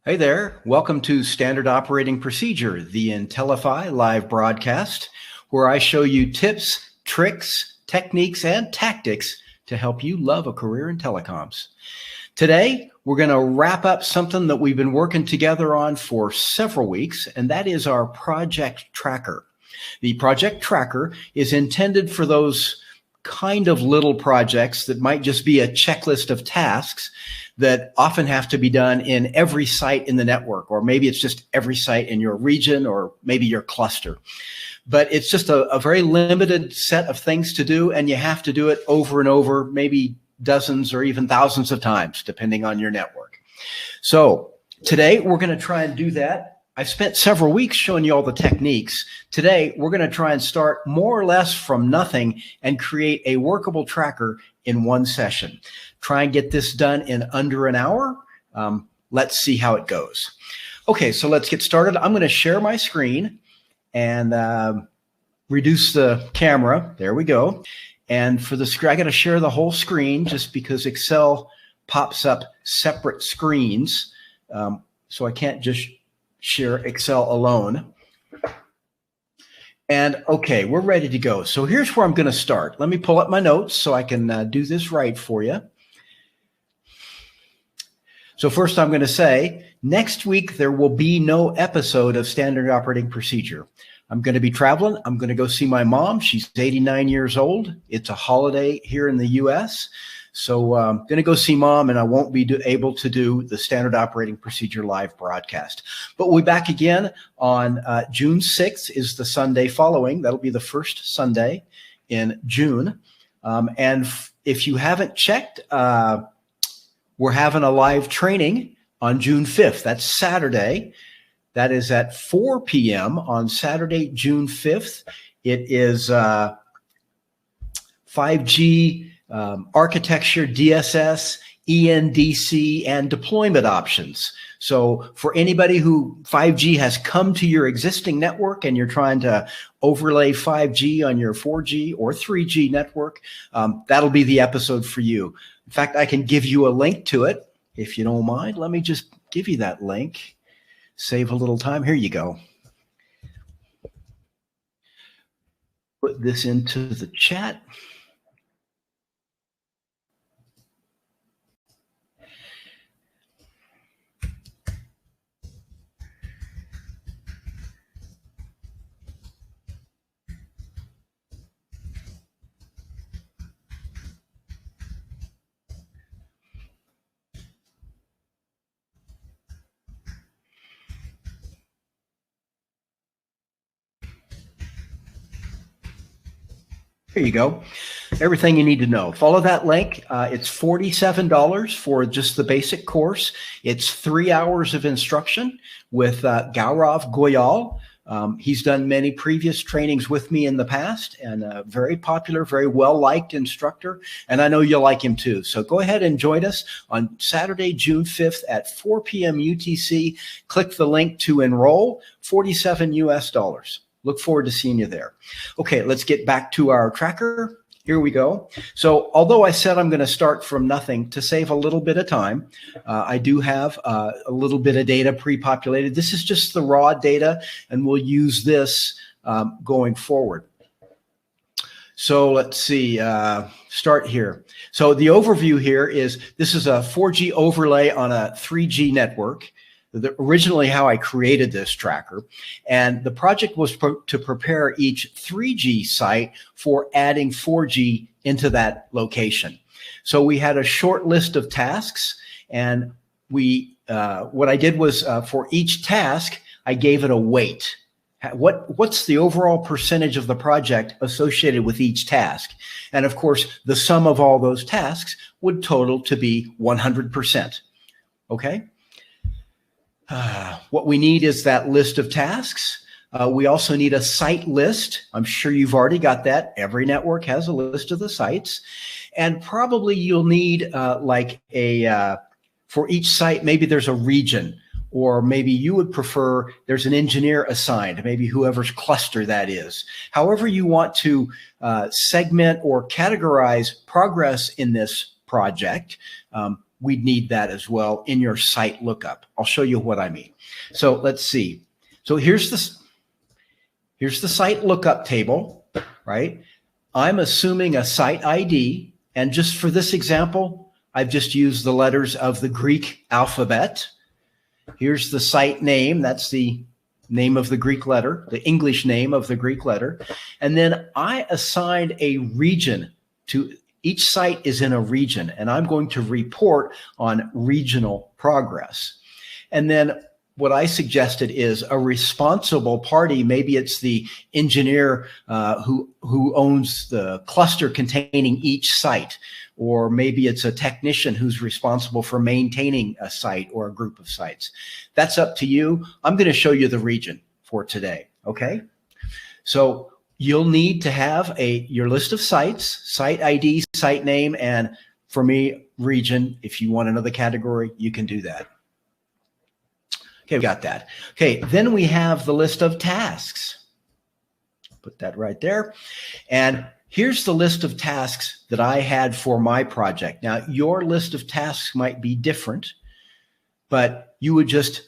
Hey there, welcome to Standard Operating Procedure, the IntelliFi live broadcast, where I show you tips, tricks, techniques, and tactics to help you love a career in telecoms. Today, we're going to wrap up something that we've been working together on for several weeks, and that is our project tracker. The project tracker is intended for those kind of little projects that might just be a checklist of tasks that often have to be done in every site in the network, or maybe it's just every site in your region or maybe your cluster. But it's just a very limited set of things to do, and you have to do it over and over, maybe dozens or even thousands of times, depending on your network. So today we're going to try and do that. I've spent several weeks showing you all the techniques. Today, we're going to try and start more or less from nothing and create a workable tracker in one session. Try and get this done in under an hour. Let's see how it goes. Okay, so let's get started. I'm going to share my screen and reduce the camera. There we go. And for the screen, I got to share the whole screen just because Excel pops up separate screens. So I can't just share Excel alone. And okay, we're ready to go. So here's where I'm going to start. Let me pull up my notes so I can do this right for you. So first I'm going to say, next week there will be no episode of Standard Operating Procedure. I'm going to be traveling. I'm going to go see my mom. She's 89 years old. It's a holiday here in the US. So I'm going to go see mom, and I won't be able to do the Standard Operating Procedure live broadcast. But we'll be back again on June 6th is the Sunday following. That'll be the first Sunday in June. And if you haven't checked, we're having a live training on June 5th. That's Saturday. That is at 4 p.m. on Saturday, June 5th. It is 5G architecture, DSS, ENDC, and deployment options. So for anybody who 5G has come to your existing network and you're trying to overlay 5G on your 4G or 3G network, that'll be the episode for you. In fact, I can give you a link to it if you don't mind. Let me just give you that link. Save a little time. Here you go. Put this into the chat. Here you go. Everything you need to know. Follow that link. It's $47 for just the basic course. It's 3 hours of instruction with Gaurav Goyal. He's done many previous trainings with me in the past, and a very popular, very well-liked instructor. And I know you'll like him too. So go ahead and join us on Saturday, June 5th at 4 p.m. UTC. Click the link to enroll, $47 US. Look forward to seeing you there. Okay, let's get back to our tracker. Here we go. So although I said I'm going to start from nothing, to save a little bit of time, I do have a little bit of data pre-populated. This is just the raw data, and we'll use this going forward. So let's see, start here. So the overview here is this is a 4G overlay on a 3G network. Originally how I created this tracker, and the project was to prepare each 3G site for adding 4G into that location. So we had a short list of tasks, and what I did was for each task, I gave it a weight. What's the overall percentage of the project associated with each task? And of course, the sum of all those tasks would total to be 100%. Okay? What we need is that list of tasks. We also need a site list. I'm sure you've already got that. Every network has a list of the sites. And probably you'll need like for each site, maybe there's a region, or maybe you would prefer there's an engineer assigned, maybe whoever's cluster that is. However you want to segment or categorize progress in this project, we'd need that as well in your site lookup. I'll show you what I mean. So let's see. So here's the site lookup table, right? I'm assuming a site ID, and just for this example, I've just used the letters of the Greek alphabet. Here's the site name. That's the name of the Greek letter, the English name of the Greek letter. And then I assigned a region to each site is in a region, and I'm going to report on regional progress. And then what I suggested is a responsible party. Maybe it's the engineer who owns the cluster containing each site, or maybe it's a technician who's responsible for maintaining a site or a group of sites. That's up to you. I'm going to show you the region for today, okay? So you'll need to have your list of sites, site ID, site name, and for me, region. If you want another category, you can do that. Okay, we got that. Okay, then we have the list of tasks. Put that right there. And here's the list of tasks that I had for my project. Now, your list of tasks might be different, but you would just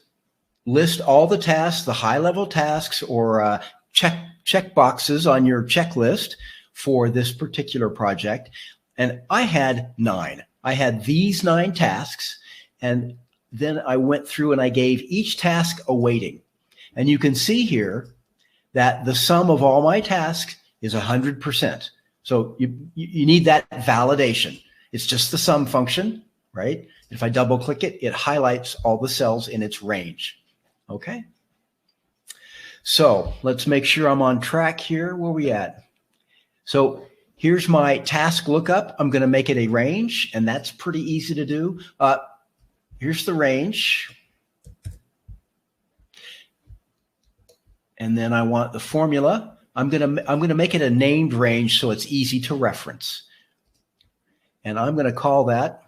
list all the tasks, the high-level tasks, or check boxes on your checklist for this particular project. And I had 9. I had these 9 tasks, and then I went through and I gave each task a weighting. And you can see here that the sum of all my tasks is 100%. So you need that validation. It's just the sum function, right? If I double click it, it highlights all the cells in its range. Okay. So let's make sure I'm on track here. Where are we at? So here's my task lookup. I'm going to make it a range, and that's pretty easy to do. Here's the range. And then I want the formula. I'm going to make it a named range so it's easy to reference. And I'm going to call that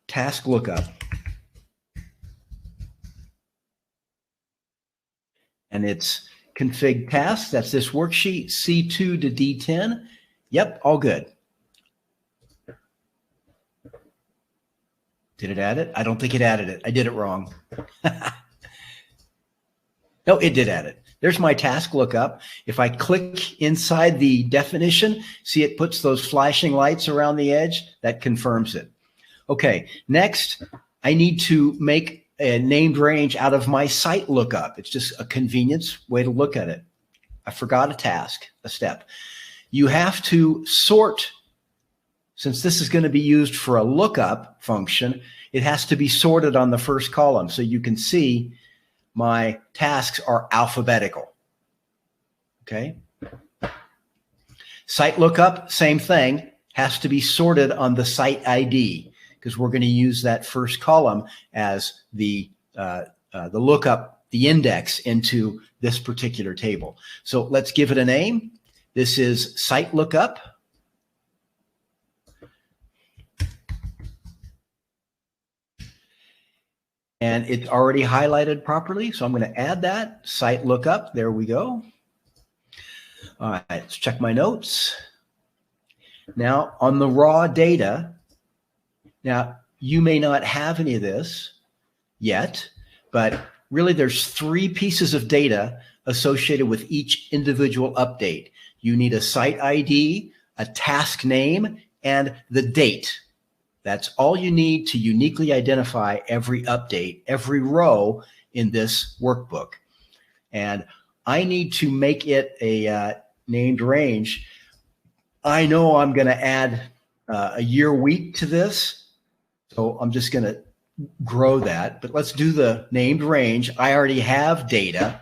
task lookup. And it's config task. That's this worksheet, C2 to D10. Yep, all good. Did it add it? I don't think it added it. I did it wrong. No, it did add it. There's my task lookup. If I click inside the definition, see it puts those flashing lights around the edge? That confirms it. Okay, next, I need to make a named range out of my site lookup. It's just a convenience way to look at it. I forgot a step. You have to sort. Since this is going to be used for a lookup function, it has to be sorted on the first column. So you can see my tasks are alphabetical. Okay. Site lookup, same thing, has to be sorted on the site ID because we're going to use that first column as the lookup, the index into this particular table. So let's give it a name. This is site lookup. And it's already highlighted properly. So I'm going to add that site lookup. There we go. All right, let's check my notes. Now on the raw data, now you may not have any of this yet, but really there's 3 pieces of data associated with each individual update. You need a site ID, a task name, and the date. That's all you need to uniquely identify every update, every row in this workbook. And I need to make it a named range. I know I'm going to add a year week to this, so I'm just going to grow that. But let's do the named range. I already have data,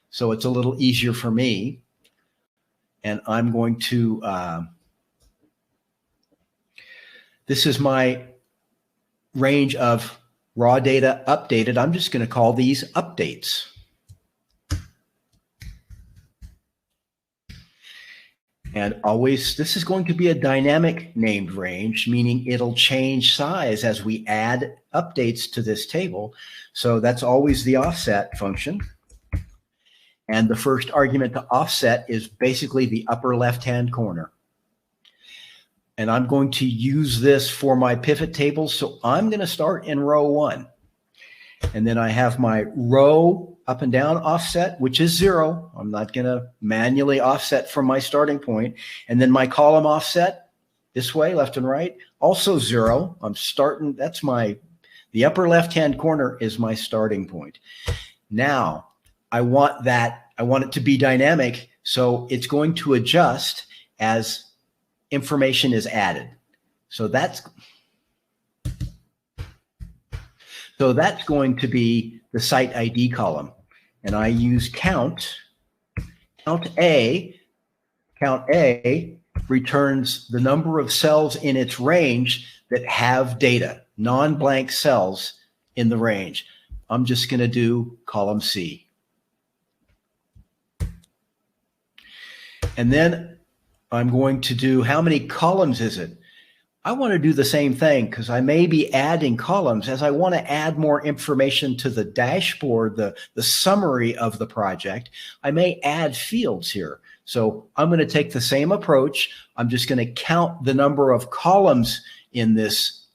so it's a little easier for me. And I'm going to this is my range of raw data updated. I'm just going to call these updates. And always, this is going to be a dynamic named range, meaning it'll change size as we add updates to this table. So that's always the offset function. And the first argument to offset is basically the upper left-hand corner. and I'm going to use this for my pivot tables. So I'm going to start in row 1. And then I have my row up and down offset, which is 0. I'm not going to manually offset from my starting point. And then my column offset this way, left and right, also 0. I'm starting, that's the upper left-hand corner is my starting point. Now, I want it to be dynamic, so it's going to adjust as information is added. So that's going to be the site ID column. And I use count. Count A returns the number of cells in its range that have data, non-blank cells in the range. I'm just going to do column C. And then I'm going to do, how many columns is it? I want to do the same thing because I may be adding columns as I want to add more information to the dashboard, the summary of the project. I may add fields here. So I'm going to take the same approach. I'm just going to count the number of columns in this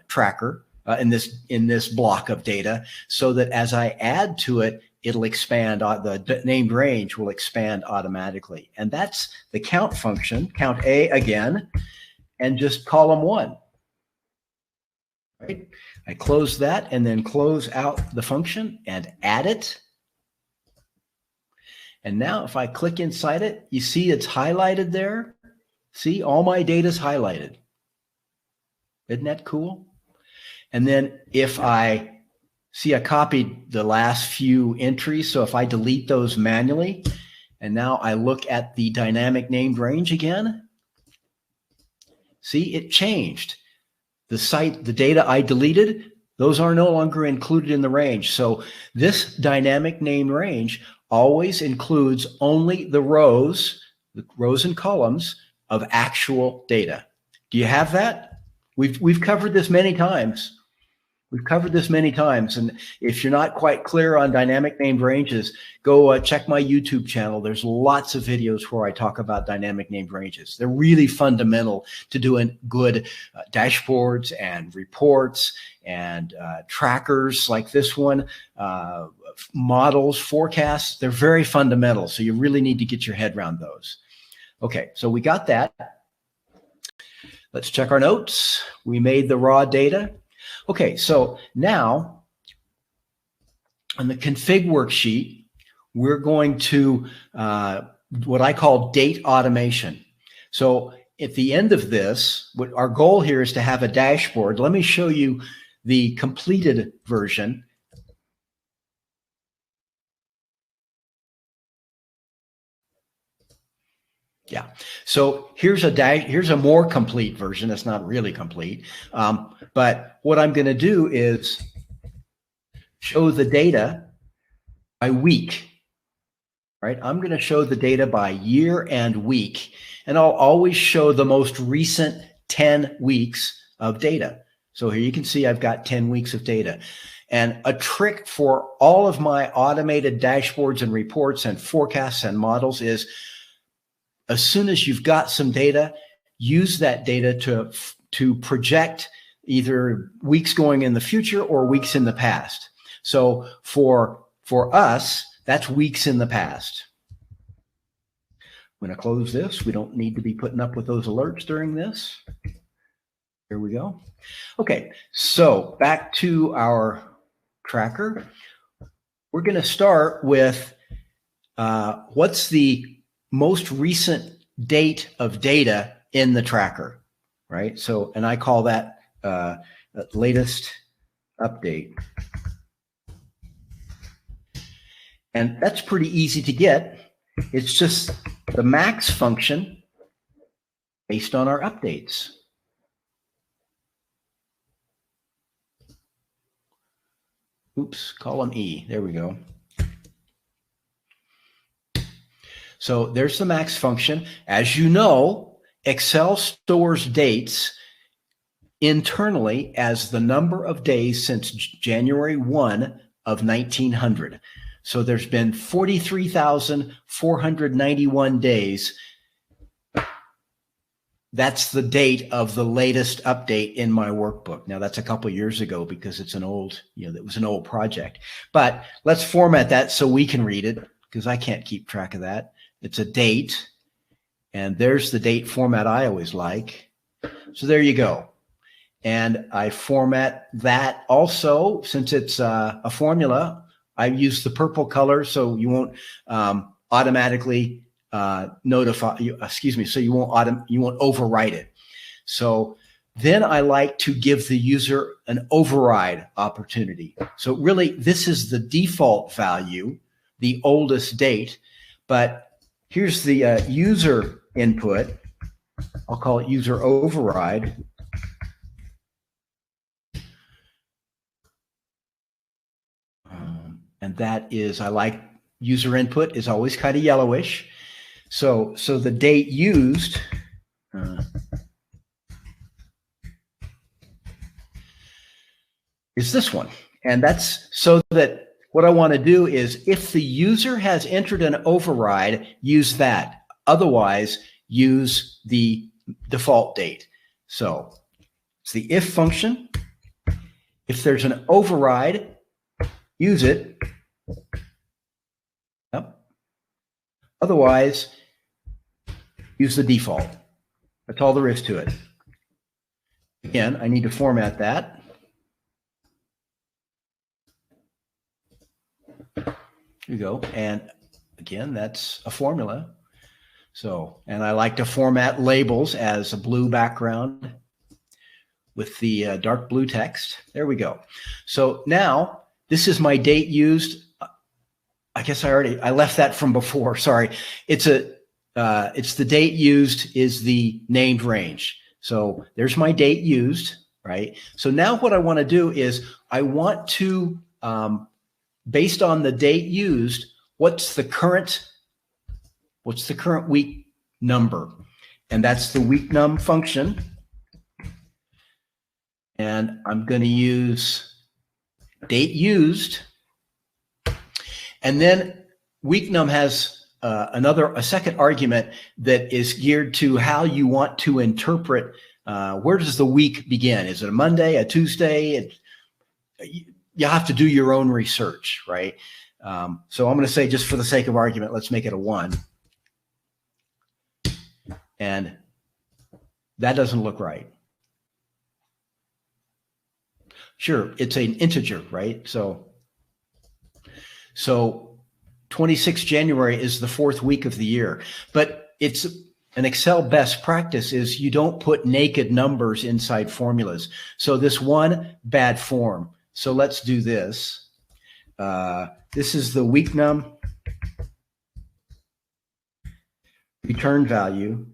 tracker, in this block of data, so that as I add to it, it'll expand, the named range will expand automatically. And that's the count function, count A again, and just column 1. Right? I close that and then close out the function and add it. And now if I click inside it, you see it's highlighted there. See, all my data is highlighted. Isn't that cool? And then if I see, I copied the last few entries. So if I delete those manually, and now I look at the dynamic named range again, see, it changed. The data I deleted, those are no longer included in the range. So this dynamic named range always includes only the rows and columns of actual data. Do you have that? We've covered this many times. We've covered this many times. And if you're not quite clear on dynamic named ranges, go check my YouTube channel. There's lots of videos where I talk about dynamic named ranges. They're really fundamental to doing good dashboards and reports and trackers like this one, models, forecasts. They're very fundamental. So you really need to get your head around those. Okay, so we got that. Let's check our notes. We made the raw data. Okay, so now on the config worksheet, we're going to what I call date automation. So at the end of this, what our goal here is to have a dashboard. Let me show you the completed version. Yeah. So here's a more complete version. It's not really complete. But what I'm going to do is show the data by week, right? I'm going to show the data by year and week, and I'll always show the most recent 10 weeks of data. So here you can see I've got 10 weeks of data. And a trick for all of my automated dashboards and reports and forecasts and models is, as soon as you've got some data, use that data to project either weeks going in the future or weeks in the past. So for us, that's weeks in the past. I'm going to close this. We don't need to be putting up with those alerts during this. Here we go. Okay, so back to our tracker. We're going to start with what's the most recent date of data in the tracker, right? So, and I call that latest update. And that's pretty easy to get. It's just the max function based on our updates. Oops, column E, there we go. So there's the max function. As you know, Excel stores dates internally as the number of days since January 1 of 1900. So there's been 43,491 days that's the date of the latest update in my workbook. Now that's a couple years ago because it's an old, that was an old project. But let's format that so we can read it because I can't keep track of that. It's a date, and there's the date format I always like. So there you go. And I format that also, since it's a formula, I use the purple color so you won't automatically notify you, so you won't overwrite it. So then I like to give the user an override opportunity. So really, this is the default value, the oldest date, but here's the user input. I'll call it user override. And that is, I like user input is always kind of yellowish. So the date used is this one. And that's so that what I want to do is if the user has entered an override, use that. Otherwise, use the default date. So it's the if function. If there's an override, use it. Yep. Otherwise, use the default. That's all there is to it. Again, I need to format that. Here you go. And again, that's a formula. So, and I like to format labels as a blue background with the dark blue text. There we go. So now this is my date used. I guess I left that from before. Sorry. It's the date used is the named range. So there's my date used, right? So now what I want to do is I want to, based on the date used, what's the current week number? And that's the week num function. And I'm going to use date used. And then week num has a second argument that is geared to how you want to interpret where does the week begin? Is it a Monday, a Tuesday? You have to do your own research, right? So I'm going to say, just for the sake of argument, let's make it a 1. And that doesn't look right. Sure, it's an integer, right? So 26 January is the 4th week of the year, but it's an Excel best practice is you don't put naked numbers inside formulas. So this one, bad form. So let's do this. This is the week num return value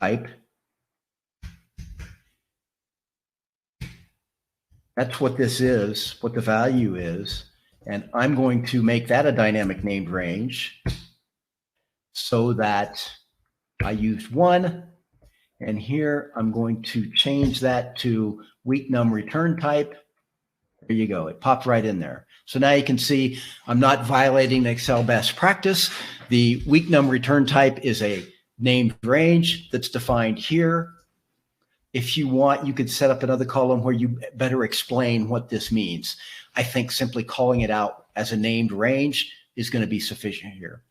type. That's what this is, what the value is. And I'm going to make that a dynamic named range so that I used 1. And here I'm going to change that to week num return type. There you go. It popped right in there. So now you can see I'm not violating the Excel best practice. The week num return type is a named range that's defined here. If you want, you could set up another column where you better explain what this means. I think simply calling it out as a named range is going to be sufficient here.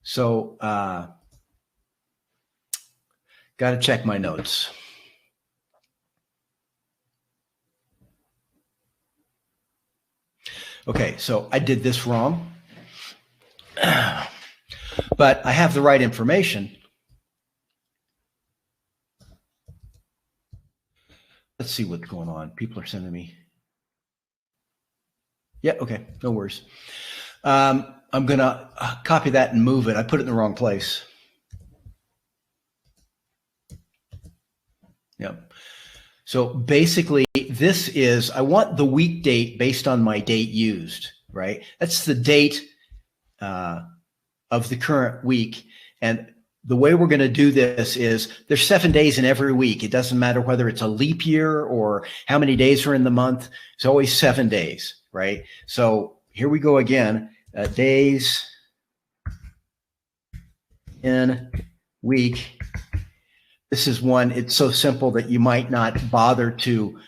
So got to check my notes. Okay, so I did this wrong, but I have the right information. Let's see what's going on. People are sending me. Yeah, okay, no worries. I'm going to copy that and move it. I put it in the wrong place. Yep. So basically, this is, I want the week date based on my date used, right? That's the date of the current week. And the way we're going to do this is there's 7 days in every week. It doesn't matter whether it's a leap year or how many days are in the month. It's always 7 days, right? So here we go again. Days in week. This is one, it's so simple that you might not bother to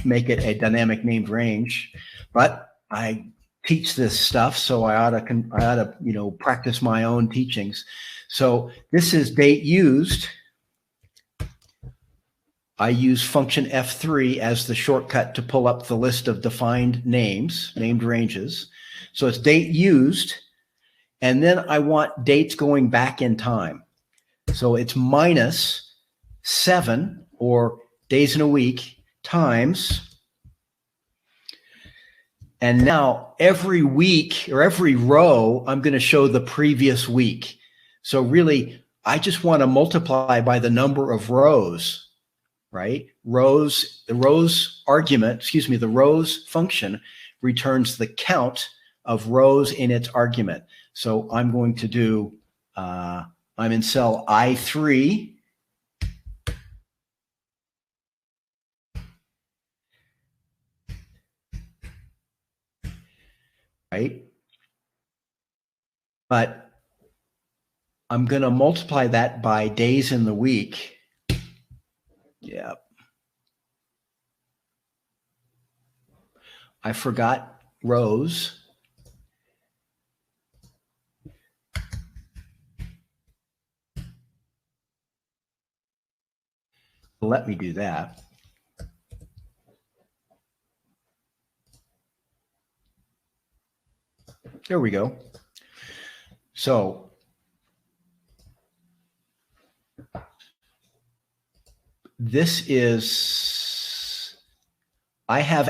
make it a dynamic named range, but I teach this stuff, so I ought to practice my own teachings. So this is date used. I use function F3 as the shortcut to pull up the list of defined names, named ranges. So it's date used, and then I want dates going back in time. So it's -7, or days in a week, times. And now every week or every row, I'm going to show the previous week. So really, I just want to multiply by the number of rows, right? The rows function returns the count of rows in its argument. So I'm going to do, I'm in cell I3. Right? But I'm going to multiply that by days in the week. Yeah. I forgot rows. Let me do that. There we go. So this is, I've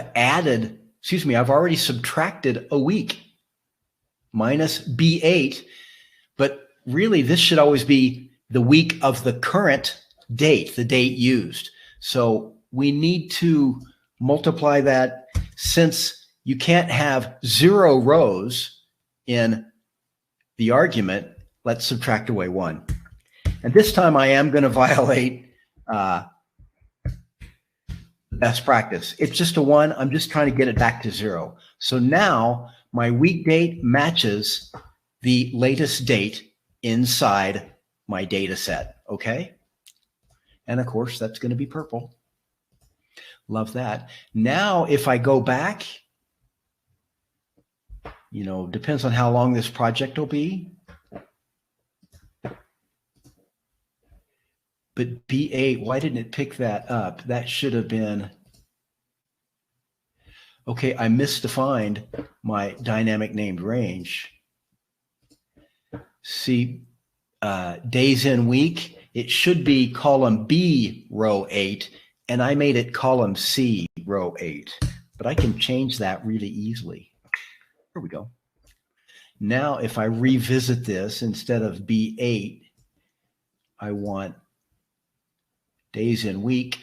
already subtracted a week, minus B8, but really this should always be the week of the current date, the date used. So we need to multiply that. Since you can't have 0 rows in the argument, let's subtract away 1. And this time I am going to violate best practice. It's just a 1. I'm just trying to get it back to 0. So now my week date matches the latest date inside my data set. Okay. And of course, that's going to be purple. Love that. Now, if I go back, depends on how long this project will be. But B8, why didn't it pick that up? That should have been, okay, I misdefined my dynamic named range. See, days in week, it should be column B, row 8, and I made it column C, row 8. But I can change that really easily. Here we go. Now, if I revisit this, instead of B8, I want days in week,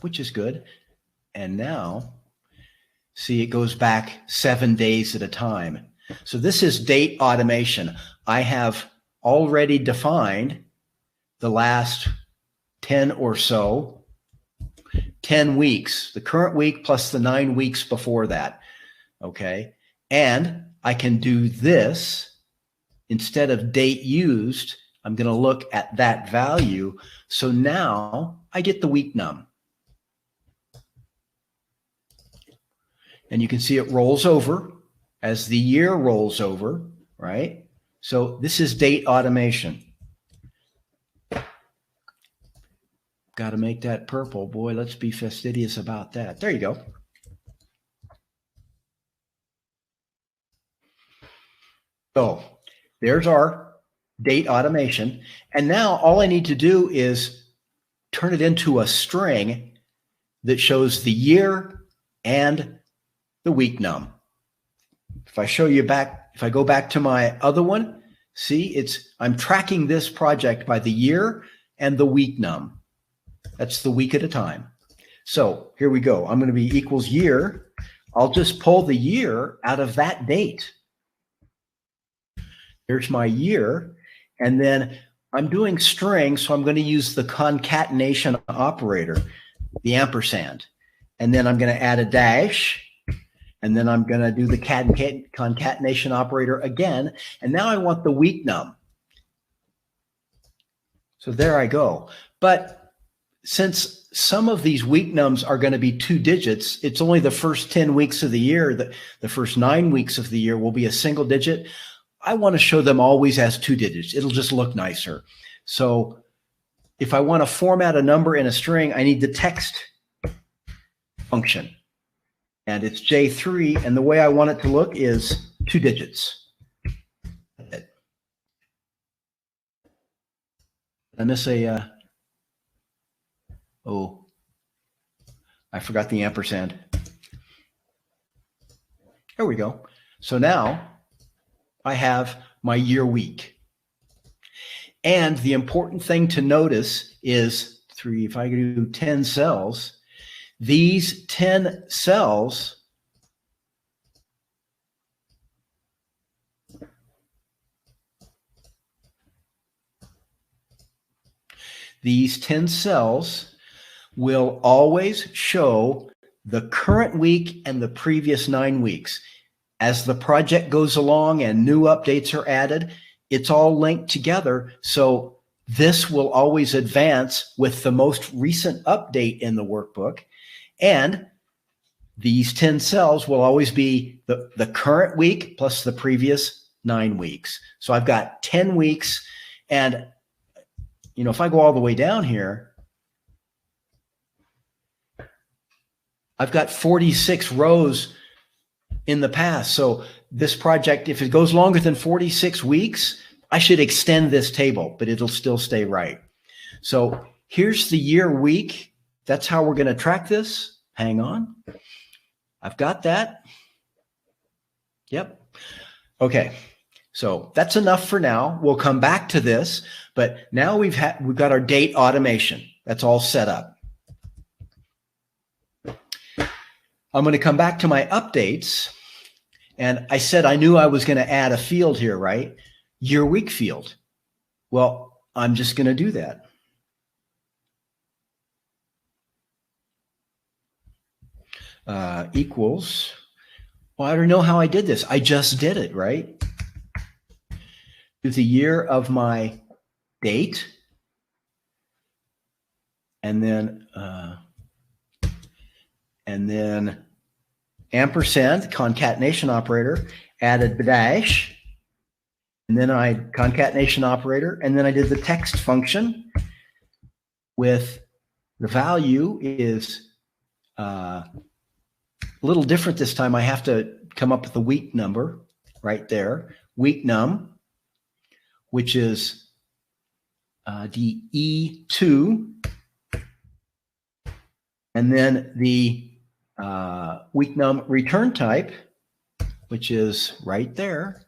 which is good. And now, see, it goes back 7 days at a time. So this is date automation. I have already defined the last 10 or so, 10 weeks, the current week plus the 9 weeks before that, okay? And I can do this. Instead of date used, I'm going to look at that value. So now I get the week num. And you can see it rolls over as the year rolls over, right? So this is date automation. Got to make that purple. Boy, let's be fastidious about that. There you go. So there's our date automation. And now all I need to do is turn it into a string that shows the year and the week num. If I show you back, if I go back to my other one, see, I'm tracking this project by the year and the week num. That's the week at a time. So here we go. I'm going to be equals year. I'll just pull the year out of that date. There's my year. And then I'm doing strings, so I'm going to use the concatenation operator, the ampersand. And then I'm going to add a dash. And then I'm going to do the concatenation operator again. And now I want the week num. So there I go. But since some of these week nums are going to be 2 digits, it's only the first 10 weeks of the year, the first 9 weeks of the year will be a single digit. I want to show them always as 2 digits. It'll just look nicer. So if I want to format a number in a string, I need the text function. And it's J3, and the way I want it to look is 2 digits. I miss a, oh, I forgot the ampersand. There we go. So now I have my year week. And the important thing to notice is if I do 10 cells, these 10 cells will always show the current week and the previous 9 weeks. As the project goes along and new updates are added, it's all linked together. So this will always advance with the most recent update in the workbook. And these 10 cells will always be the current week plus the previous 9 weeks. So I've got 10 weeks. And, you know, if I go all the way down here, I've got 46 rows in the past. So this project, if it goes longer than 46 weeks, I should extend this table, but it'll still stay right. So here's the year week. That's how we're going to track this. Hang on. I've got that. Yep. Okay. So that's enough for now. We'll come back to this, but now we've got our date automation. That's all set up. I'm going to come back to my updates. And I said I knew I was going to add a field here, right? Year week field. Well, I'm just going to do that. Equals. Well, I don't know how I did this. I just did it, right? To the year of my date. And then ampersand, concatenation operator, added dash, and then I concatenation operator, and then I did the text function with the value is a little different this time. I have to come up with the week number right there, week num, which is the E2, and then the week num return type, which is right there.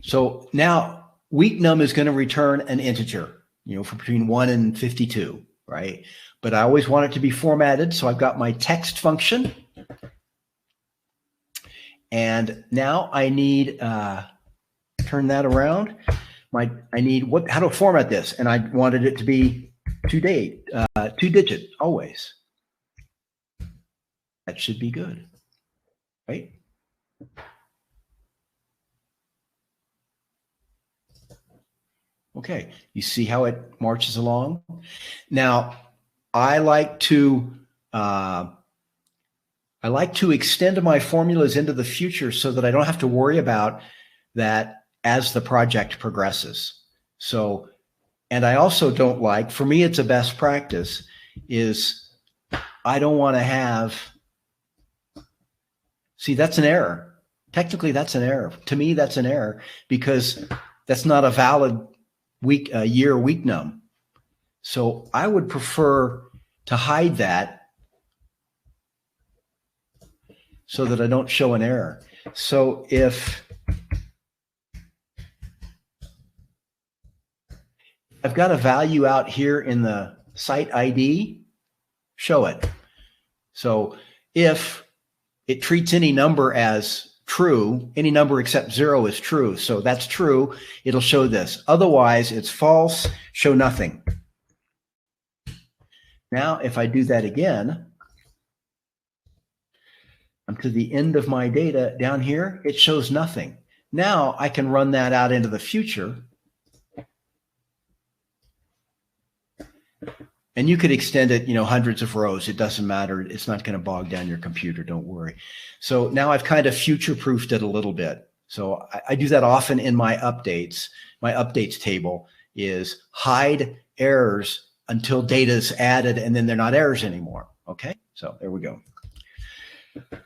So now week num is going to return an integer, you know, for between 1 and 52, right? But I always want it to be formatted. So I've got my text function. And now I need, turn that around. I need how to format this. And I wanted it to be 2 digit always. That should be good, right? Okay, you see how it marches along? Now, I like to extend my formulas into the future so that I don't have to worry about that as the project progresses. So, and I also don't like, for me, it's a best practice, is I don't want to have, see, that's an error. Technically, that's an error. To me, that's an error because that's not a valid year week num. So I would prefer to hide that so that I don't show an error. So if I've got a value out here in the site ID, show it. So if it treats any number as true, any number except 0 is true. So that's true, it'll show this. Otherwise, it's false, show nothing. Now, if I do that again, I'm to the end of my data down here, it shows nothing. Now I can run that out into the future. And you could extend it, hundreds of rows. It doesn't matter. It's not going to bog down your computer. Don't worry. So now I've kind of future-proofed it a little bit. So I do that often in my updates. My updates table is hide errors until data is added, and then they're not errors anymore. Okay, so there we go.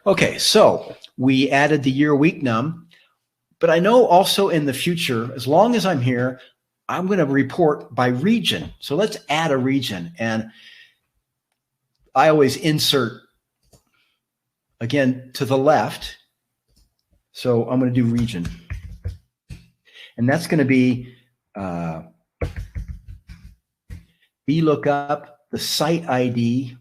Okay, so we added the year week num, but I know also in the future, as long as I'm here, I'm going to report by region. So let's add a region. And I always insert, again, to the left. So I'm going to do region. And that's going to be VLOOKUP, the site ID,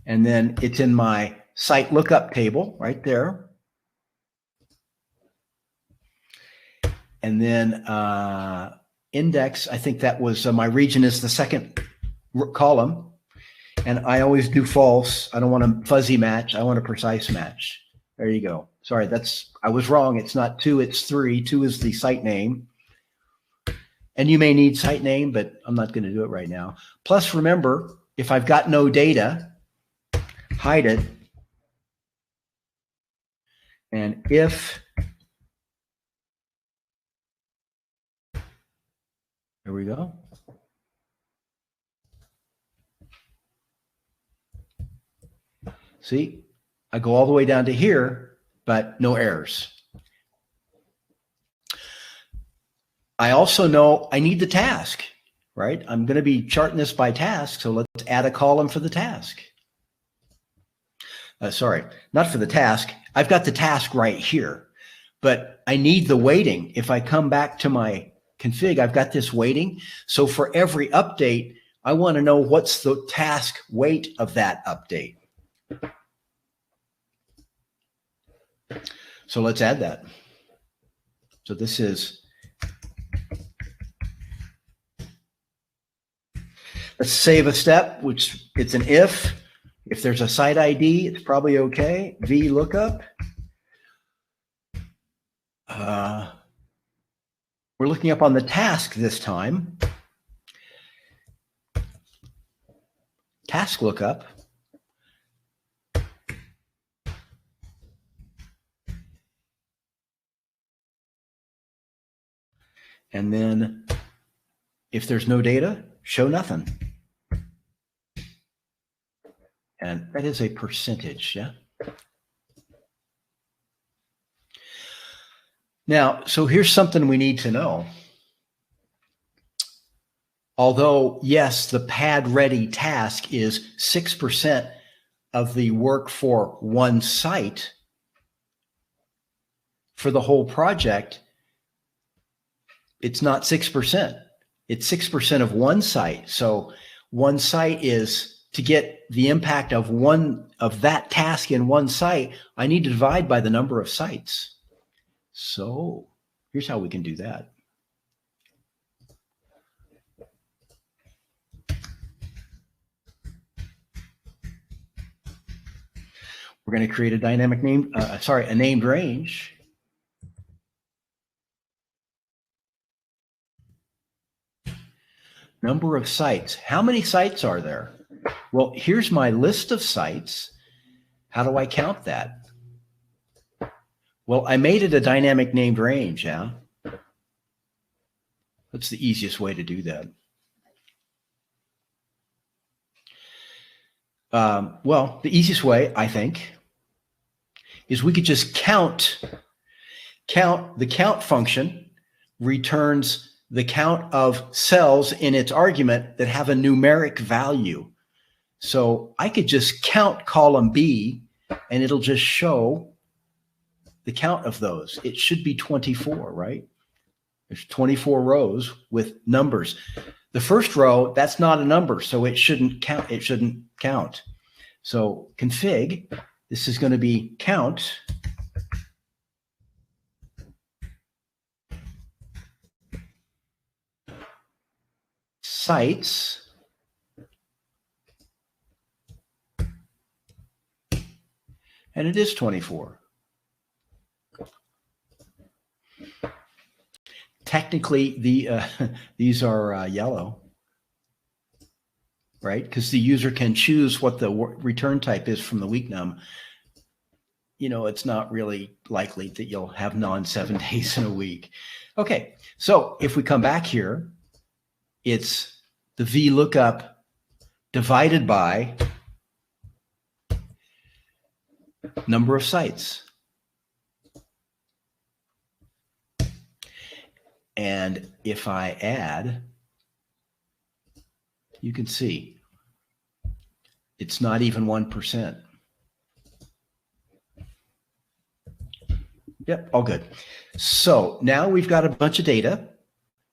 and then it's in my site lookup table right there. And then index, I think that was my region is the second column. And I always do false. I don't want a fuzzy match. I want a precise match. There you go. Sorry, I was wrong. It's not 2, it's 3. 2 is the site name. And you may need site name, but I'm not going to do it right now. Plus, remember, if I've got no data, hide it. And if, there we go. See, I go all the way down to here, but no errors. I also know I need the task, right? I'm going to be charting this by task, so let's add a column for the task. Sorry, not for the task. I've got the task right here, but I need the weighting. If I come back to my config, I've got this weighting. So for every update, I want to know what's the task weight of that update. So let's add that. So this is, let's save a step, which it's an if. If there's a site ID, it's probably okay. VLOOKUP. We're looking up on the task this time. Task lookup. And then if there's no data, show nothing. And that is a percentage, yeah? Now, so here's something we need to know. Although, yes, the pad ready task is 6% of the work for one site, for the whole project, it's not 6%. It's 6% of one site. So one site is, to get the impact of that task in one site, I need to divide by the number of sites. So here's how we can do that. We're going to create a dynamic name, a named range. Number of sites. How many sites are there? Well, here's my list of sites. How do I count that? Well, I made it a dynamic named range, yeah? That's the easiest way to do that. Well, the easiest way, I think, is we could just count. The count function returns the count of cells in its argument that have a numeric value. So I could just count column B and it'll just show the count of those. It should be 24, right? There's 24 rows with numbers. The first row, that's not a number, so it shouldn't count. It shouldn't count. So config, this is going to be count. Sites And it is 24. Technically, these are yellow, right? Because the user can choose what the return type is from the week num. You know, it's not really likely that you'll have non-7 days in a week. Okay, so if we come back here, it's the VLOOKUP divided by number of sites. And if I add, you can see it's not even 1%. Yep, all good. So now we've got a bunch of data.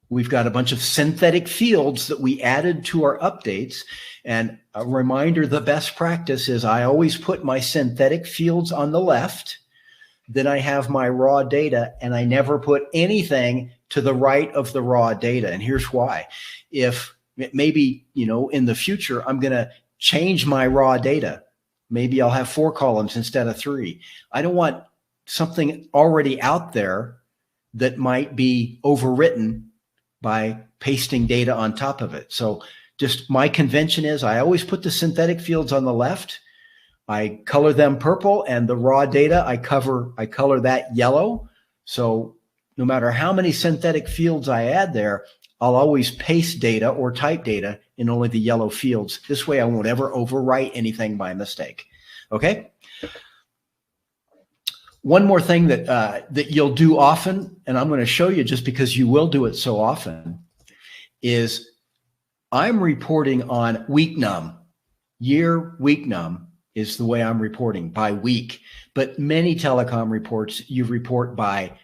We've got a bunch of synthetic fields that we added to our updates. And a reminder, the best practice is I always put my synthetic fields on the left. Then I have my raw data, and I never put anything to the right of the raw data. And here's why. If maybe, you know, in the future, I'm going to change my raw data. Maybe I'll have 4 columns instead of 3. I don't want something already out there that might be overwritten by pasting data on top of it. So just my convention is I always put the synthetic fields on the left. I color them purple, and the raw data I color that yellow. So no matter how many synthetic fields I add there, I'll always paste data or type data in only the yellow fields. This way I won't ever overwrite anything by mistake. Okay? One more thing that you'll do often, and I'm going to show you just because you will do it so often, is I'm reporting on week num. Year week num is the way I'm reporting by week. But many telecom reports, you report by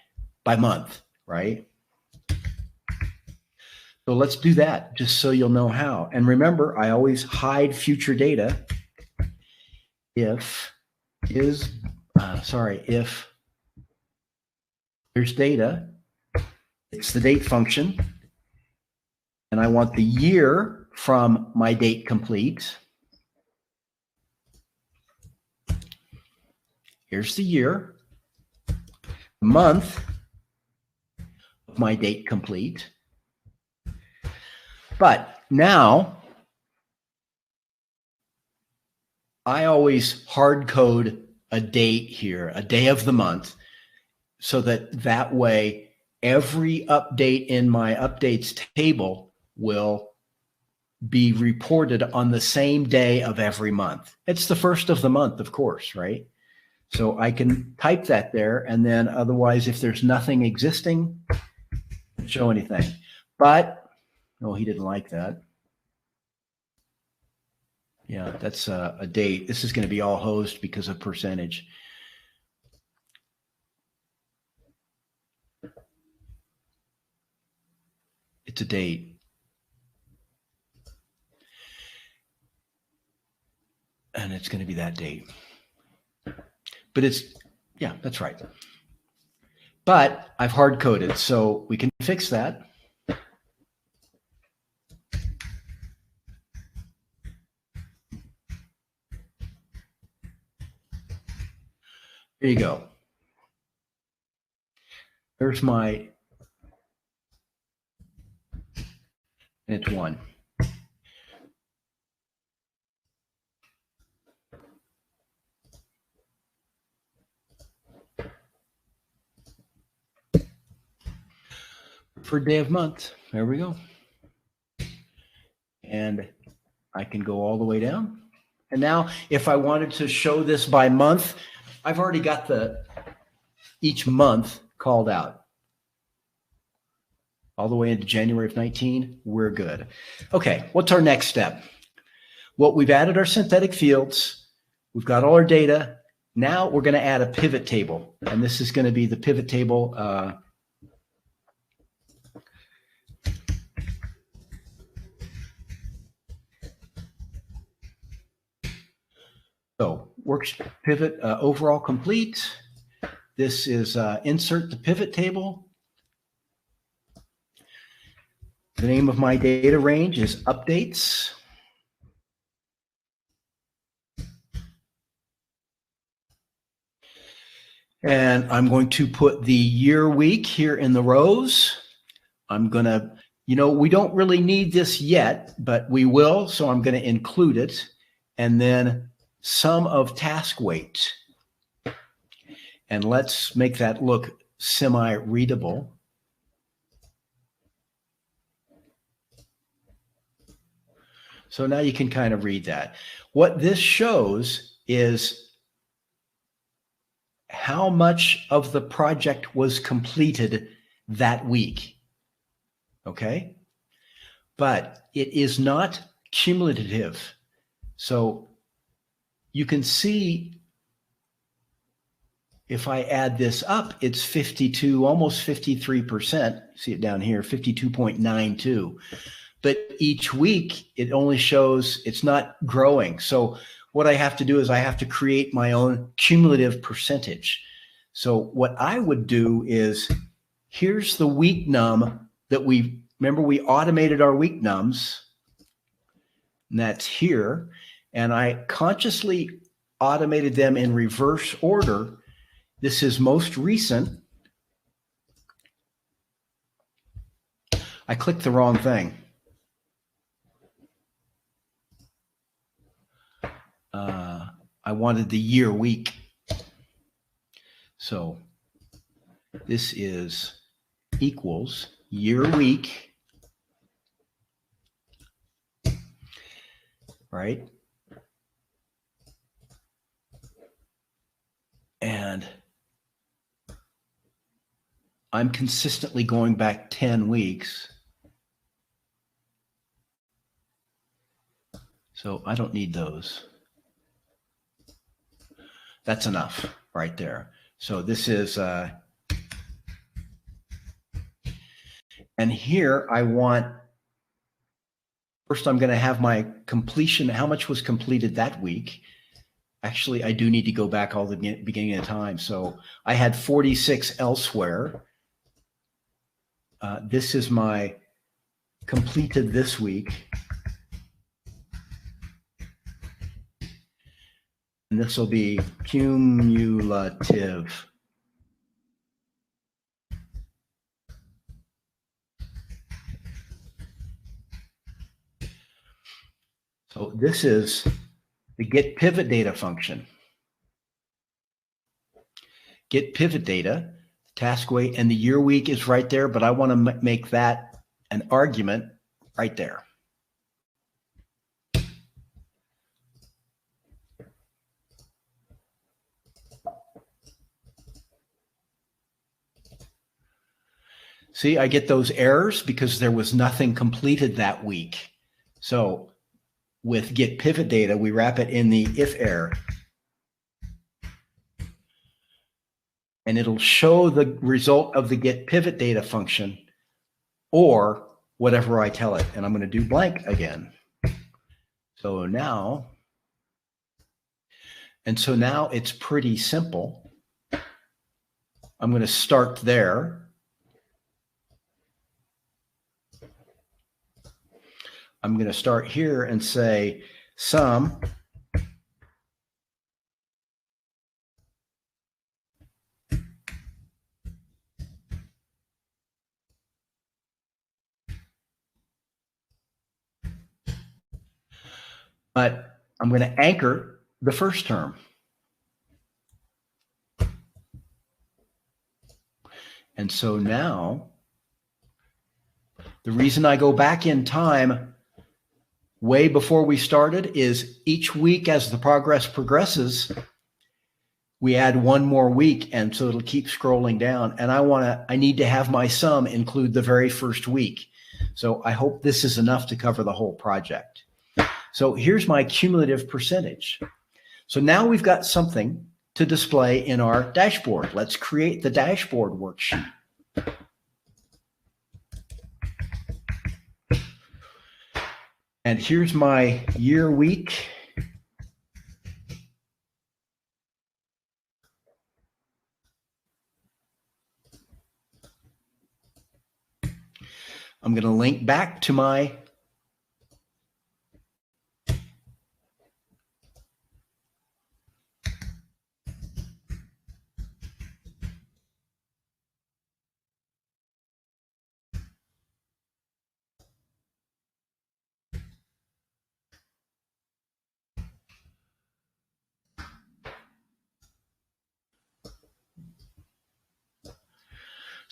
month, right? So let's do that just so you'll know how. And remember, I always hide future data if there's data, it's the date function, and I want the year from my date complete. Here's the year, month of my date complete. But now I always hard code a date here, a day of the month, so that way every update in my updates table will be reported on the same day of every month. It's the first of the month, of course, right? So I can type that there, and then otherwise, if there's nothing existing, show anything. But, oh, he didn't like that. Yeah, that's a date. This is going to be all hosed because of percentage. It's a date. And it's going to be that date. But it's, yeah, that's right. But I've hard coded, so we can fix that. There you go. There's my, and it's 1. For day of month, there we go. And I can go all the way down. And now if I wanted to show this by month, I've already got each month called out. All the way into January of 19, we're good. Okay, what's our next step? Well, we've added our synthetic fields. We've got all our data. Now we're going to add a pivot table. And this is going to be the pivot table. So Worksheet pivot overall complete. This is insert the pivot table. The name of my data range is updates. And I'm going to put the year week here in the rows. I'm going to, we don't really need this yet, but we will. So I'm going to include it. And then sum of task weight. And let's make that look semi-readable. So now you can kind of read that. What this shows is how much of the project was completed that week. Okay? But it is not cumulative. So you can see if I add this up, it's 52, almost 53%. See it down here, 52.92. But each week, it only shows it's not growing. So what I have to do is I have to create my own cumulative percentage. So what I would do is, here's the week num that remember we automated our week nums, and that's here. And I consciously automated them in reverse order. This is most recent. I clicked the wrong thing. I wanted the year week. So this is equals year week, right? And I'm consistently going back 10 weeks. So I don't need those. That's enough right there. So this is, and here I want, first I'm going to have my completion, how much was completed that week. Actually, I do need to go back all the beginning of time. So I had 46 elsewhere. This is my completed this week. And this will be cumulative. So this is the get pivot data function. Get pivot data, task weight, and the year week is right there, but I want to make that an argument right there. See, I get those errors because there was nothing completed that week. So with get pivot data, we wrap it in the if error. And it'll show the result of the get pivot data function or whatever I tell it. And I'm going to do blank again. So now, it's pretty simple. I'm going to start there. I'm going to start here and say sum but I'm going to anchor the first term. And so now, the reason I go back in time way before we started is each week as the progress progresses, we add one more week, and so it'll keep scrolling down. And I need to have my sum include the very first week. So I hope this is enough to cover the whole project. So here's my cumulative percentage. So now we've got something to display in our dashboard. Let's create the dashboard worksheet. And here's my year week. I'm going to link back to my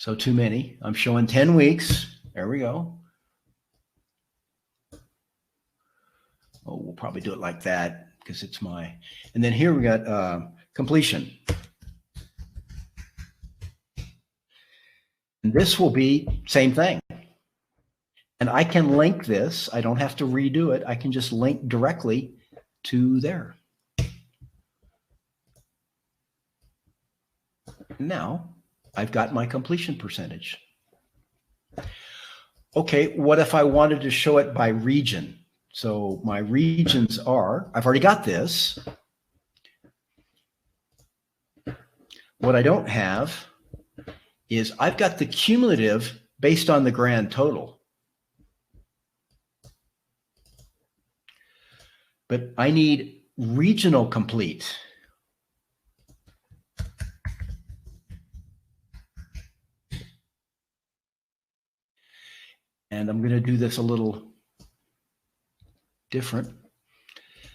So too many. I'm showing 10 weeks. There we go. Oh, we'll probably do it like that because it's my, and then here we got completion. And this will be same thing. And I can link this. I don't have to redo it. I can just link directly to there. Now I've got my completion percentage. Okay, what if I wanted to show it by region? So my regions are, I've already got this. What I don't have is I've got the cumulative based on the grand total. But I need regional complete. And I'm going to do this a little different.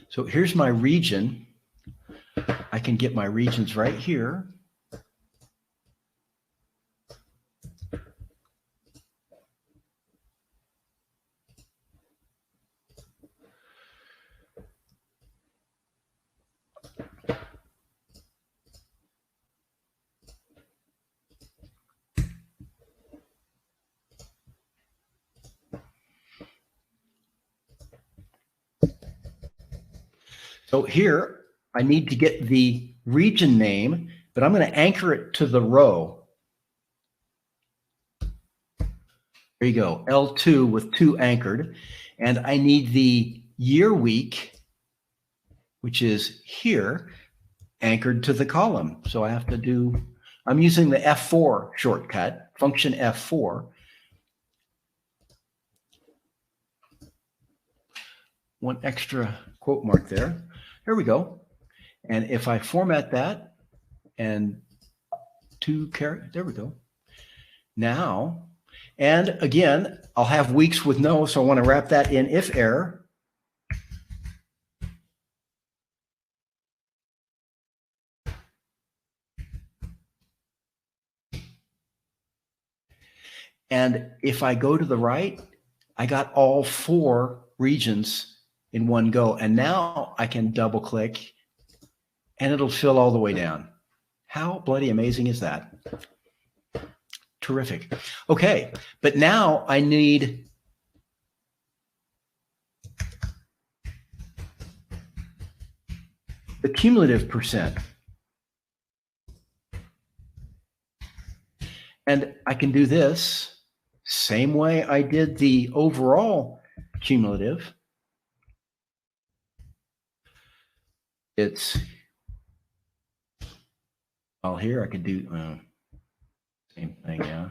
So here's my region. I can get my regions right here. So here, I need to get the region name, but I'm going to anchor it to the row. There you go, L2 with 2 anchored. And I need the year week, which is here, anchored to the column. So I have to do, I'm using the F4 shortcut, function F4. One extra quote mark there. There we go. And if I format that and 2 characters, there we go. Now, and again, I'll have weeks with no, so I want to wrap that in if error. And if I go to the right, I got all 4 regions in one go. And now I can double click and it'll fill all the way down. How bloody amazing is that? Terrific. Okay, but now I need the cumulative percent. And I can do this same way I did the overall cumulative. It's, well, here I could do same thing, yeah.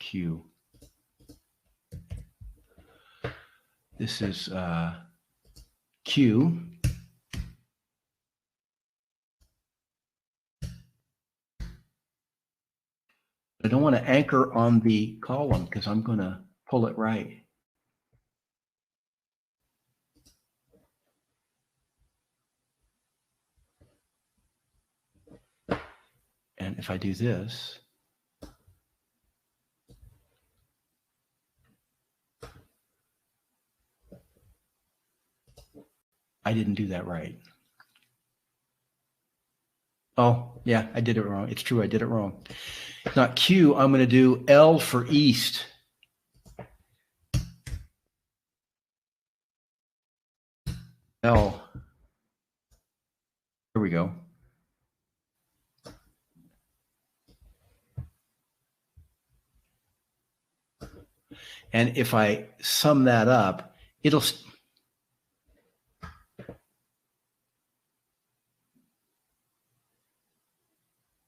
Q. This is Q. I don't want to anchor on the column because I'm going to pull it right. And if I do this, I didn't do that right. Oh, yeah, I did it wrong. It's true, I did it wrong. It's not Q, I'm going to do L for east. L. Here we go. And if I sum that up, it'll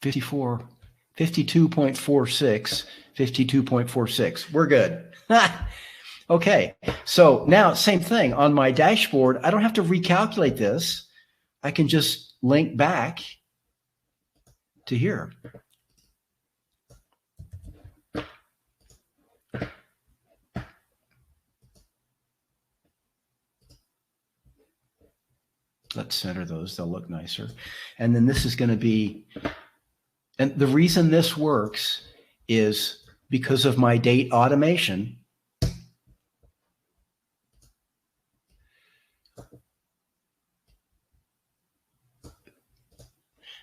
52.46, 52.46. We're good. Okay, so now same thing on my dashboard. I don't have to recalculate this. I can just link back to here. Let's center those. They'll look nicer. And then this is going to be, and the reason this works is because of my date automation.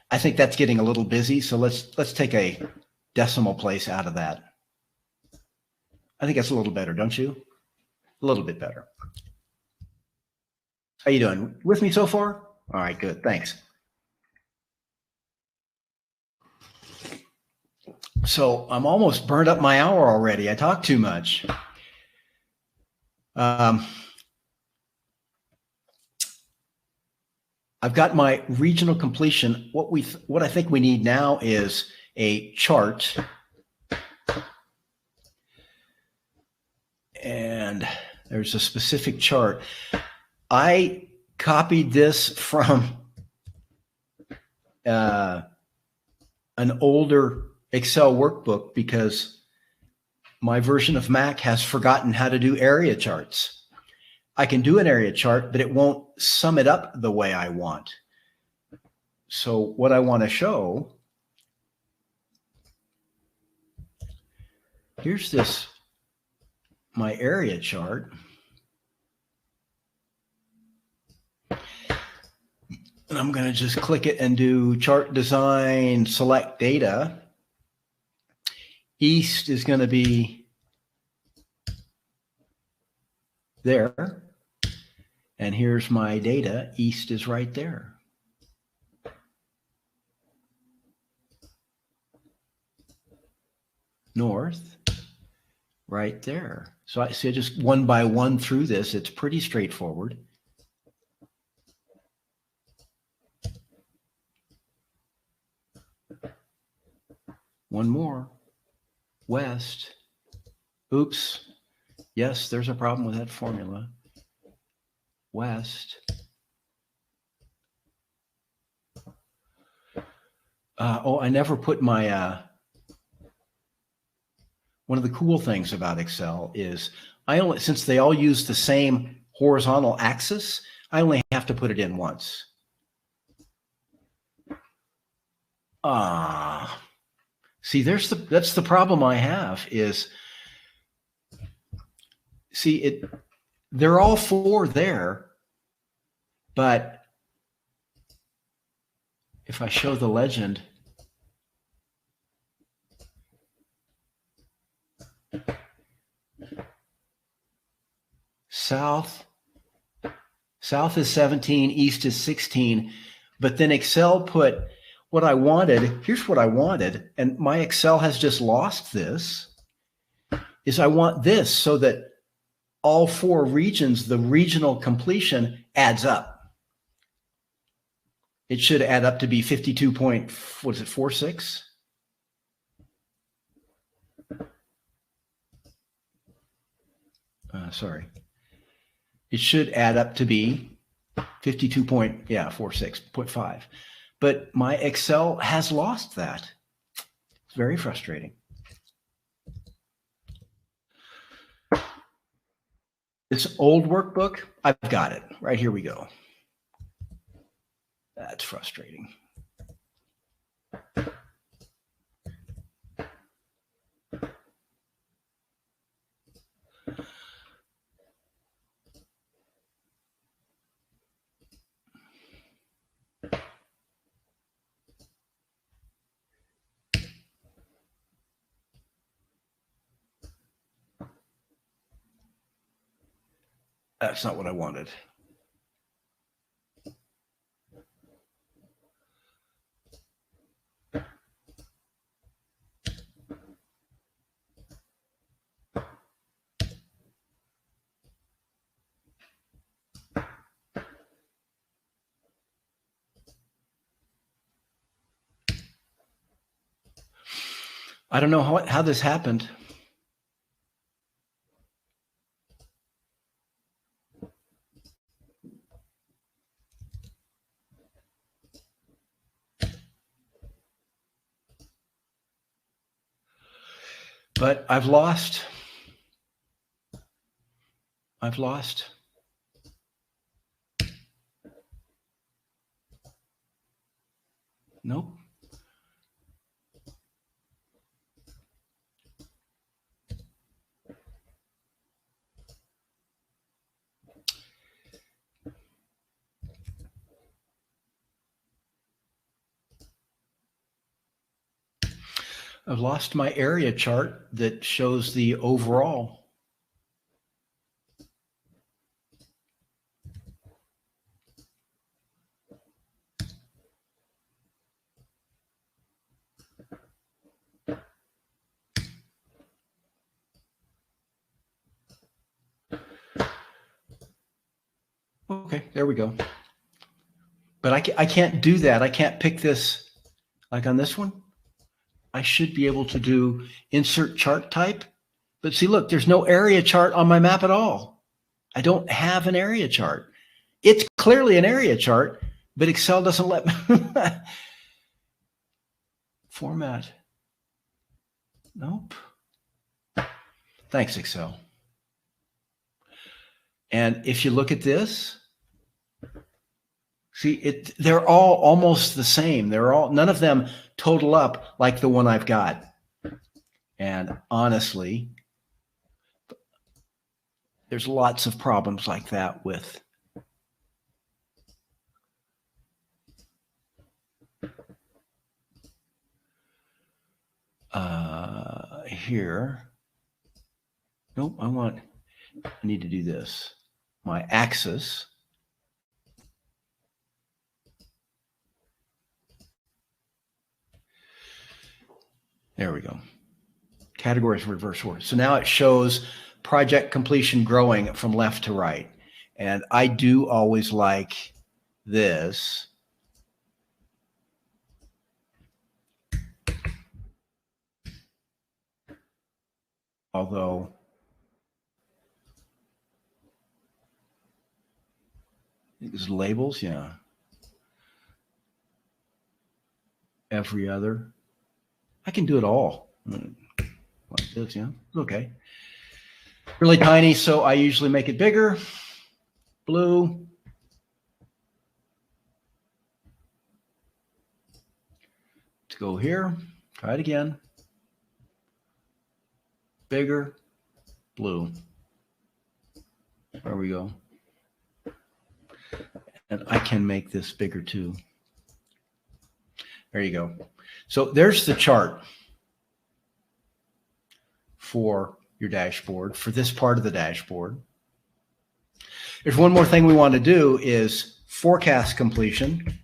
I think that's getting a little busy, so let's take a decimal place out of that. I think that's a little better, don't you? A little bit better. How you doing? With me so far? All right, good. Thanks. So I'm almost burned up my hour already. I talk too much. I've got my regional completion. What I think we need now is a chart. And there's a specific chart. I copied this from an older Excel workbook because my version of Mac has forgotten how to do area charts. I can do an area chart, but it won't sum it up the way I want. So what I want to show, here's my area chart. And I'm going to just click it and do chart design, select data. East is going to be there. And here's my data. East is right there. North, right there. So I see just one by one through this. It's pretty straightforward. One more. West. Oops. Yes, there's a problem with that formula. West. I never put my, one of the cool things about Excel is since they all use the same horizontal axis, I only have to put it in once. See, that's the problem I have is, see, they're all four there, but if I show the legend, South is 17, East is 16, but then Excel put what I wanted. Here's what I wanted, and my Excel has just lost this, is I want this so that all four regions, the regional completion adds up. It should add up to be 52.46? Sorry. It should add up to be 46.5. But my Excel has lost that. It's very frustrating. This old workbook, I've got it. Right here we go. That's frustrating. That's not what I wanted. I don't know how this happened. But I've lost. Nope. I've lost my area chart that shows the overall. Okay, there we go. But I can't do that. I can't pick this like on this one. I should be able to do insert chart type. But see, look, there's no area chart on my map at all. I don't have an area chart. It's clearly an area chart, but Excel doesn't let me. Format. Nope. Thanks, Excel. And if you look at this, see, they're all almost the same. None of them total up like the one I've got. And honestly, there's lots of problems like that with here. Nope, I need to do this. My axis. There we go. Categories reverse order. So now it shows project completion growing from left to right. And I do always like this. Although these labels, yeah. Every other. I can do it all. Like this, yeah. Okay. Really tiny, so I usually make it bigger. Blue. Let's go here. Try it again. Bigger. Blue. There we go. And I can make this bigger too. There you go. So there's the chart for your dashboard, for this part of the dashboard. There's one more thing we want to do is forecast completion.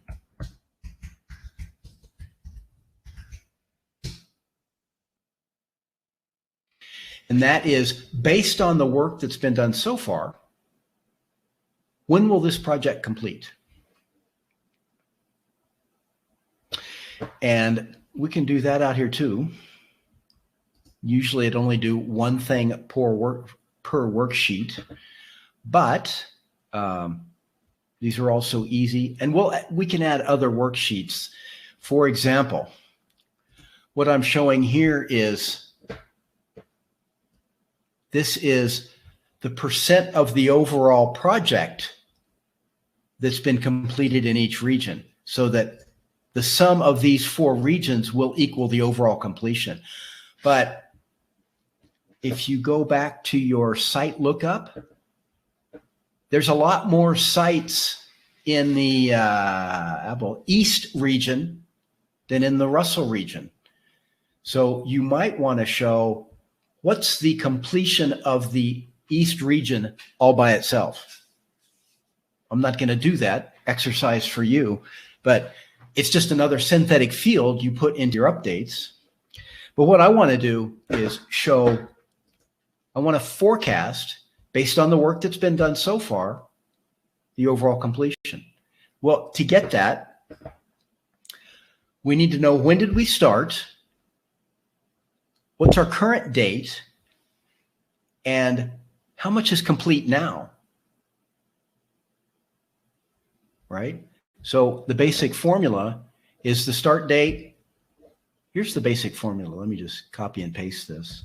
And that is based on the work that's been done so far. When will this project complete? And we can do that out here too. Usually it only do one thing per worksheet, but these are also easy. And we can add other worksheets. For example, what I'm showing here is this is the percent of the overall project that's been completed in each region, so that the sum of these 4 regions will equal the overall completion. But if you go back to your site lookup, there's a lot more sites in the East region than in the Russell region. So you might want to show what's the completion of the East region all by itself. I'm not going to do that exercise for you, but it's just another synthetic field you put into your updates. But what I want to do is I want to forecast, based on the work that's been done so far, the overall completion. Well, to get that, we need to know, when did we start? What's our current date? And how much is complete now? Right? So the basic formula is the start date. Here's the basic formula. Let me just copy and paste this.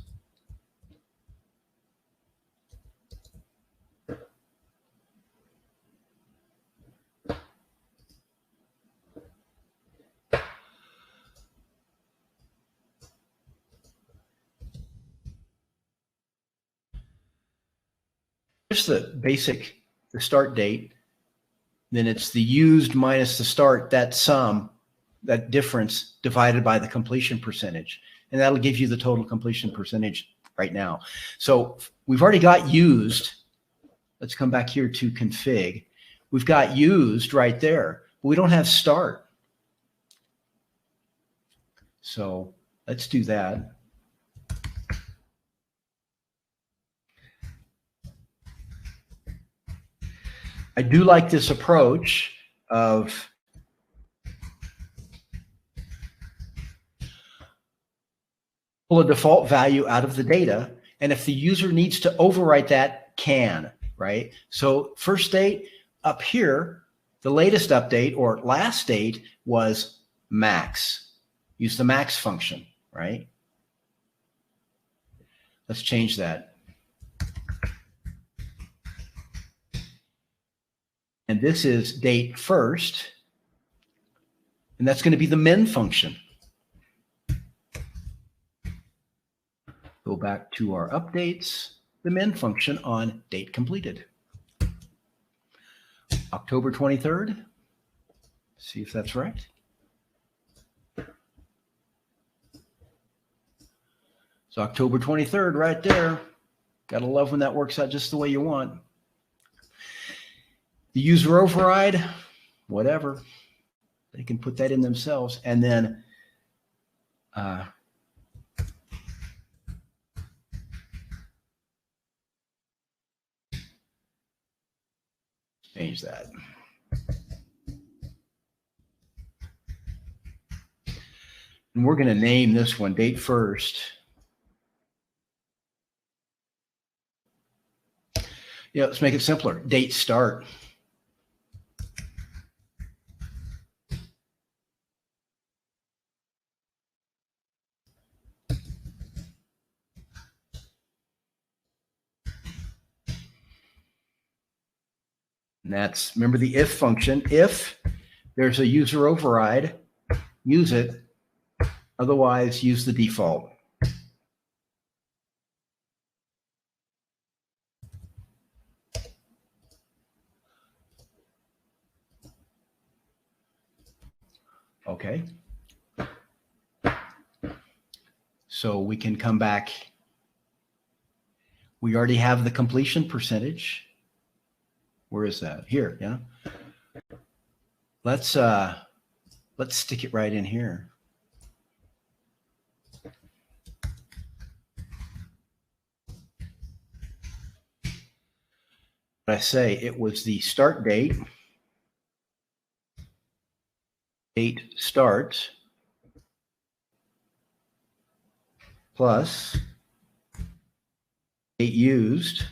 Here's the basic, the start date. Then it's the used minus the start, that sum, that difference divided by the completion percentage. And that'll give you the total completion percentage right now. So we've already got used. Let's come back here to config. We've got used right there. We don't have start. So let's do that. I do like this approach of pull a default value out of the data, and if the user needs to overwrite that, can, right? So first date up here, the latest update or last date was max. Use the max function, right? Let's change that. And this is date first, and that's going to be the min function. Go back to our updates, the min function on date completed. October 23rd. See if that's right. So October 23rd right there. Gotta love when that works out just the way you want. The user override, whatever. They can put that in themselves. And then change that. And we're going to name this one date first. Yeah, let's make it simpler. Date start. And that's, remember the if function. If there's a user override, use it. Otherwise, use the default. Okay. So we can come back. We already have the completion percentage. Where is that? Here, yeah. Let's stick it right in here. I say it was the start date, date start, plus date used,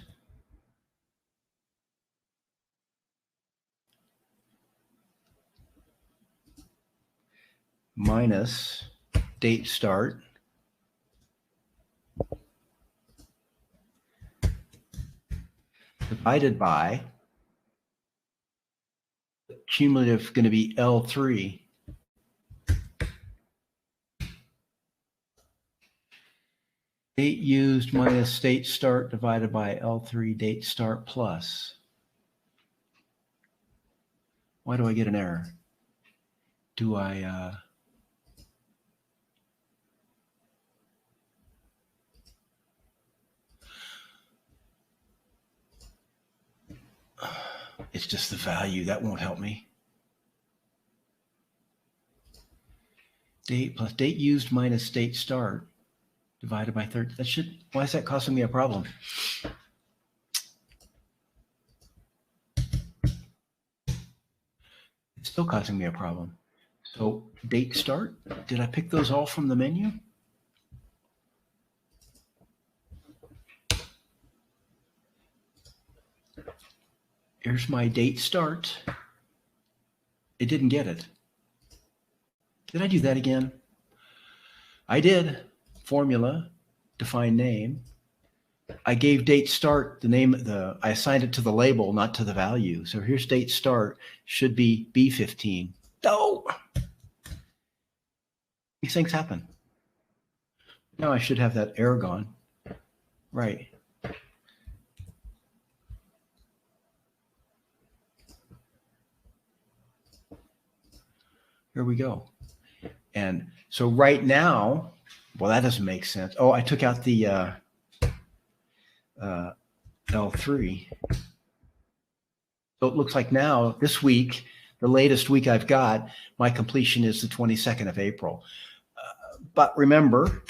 minus date start, divided by cumulative going to be L3. Date used minus date start divided by L3 date start plus. Why do I get an error? Do I it's just the value. That won't help me. Date plus date used minus date start divided by 30. That should, why is that causing me a problem? It's still causing me a problem. So date start, did I pick those all from the menu? Here's my date start. It didn't get it. Did I do that again? I did. Formula, define name. I gave date start the name, I assigned it to the label, not to the value. So here's date start, should be B15. No! These things happen. Now I should have that error gone. Right. Here we go. And so right now, well, that doesn't make sense. Oh, I took out the L3. So it looks like now, this week, the latest week I've got, my completion is the 22nd of April. But remember,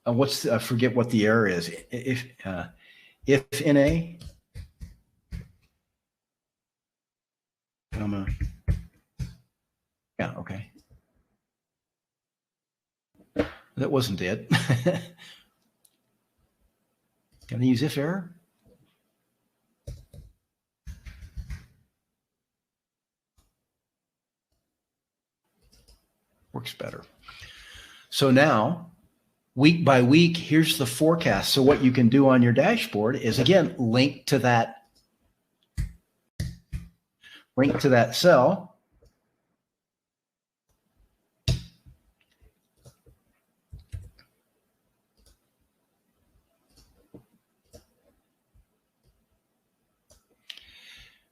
I forget what the error is. If NA, yeah, okay. That wasn't it. Can I use if error? Works better. So now, week by week, here's the forecast. So what you can do on your dashboard is, again, link to that cell.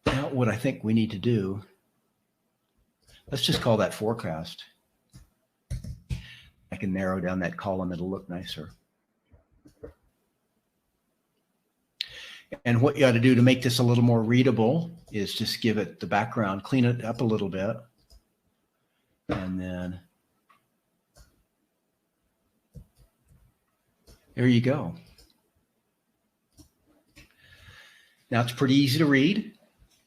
Now, what I think we need to do, let's just call that forecast. I can narrow down that column. It'll look nicer. And what you ought to do to make this a little more readable is just give it the background, clean it up a little bit. And then there you go. Now it's pretty easy to read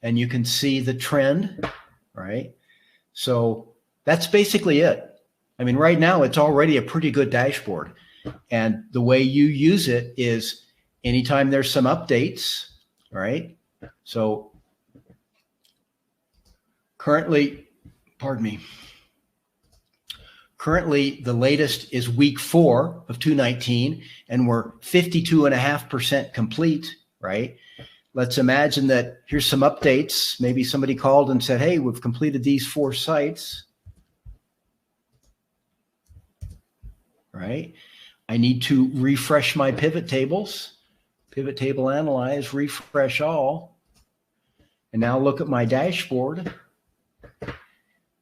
and you can see the trend, right? So that's basically it. I mean, right now it's already a pretty good dashboard. And the way you use it is anytime there's some updates, right? So currently, currently the latest is week 4 of 219 and we're 52.5% complete, right? Let's imagine that here's some updates. Maybe somebody called and said, hey, we've completed these 4 sites, right? I need to refresh my pivot tables. Pivot table analyze, refresh all. And now look at my dashboard.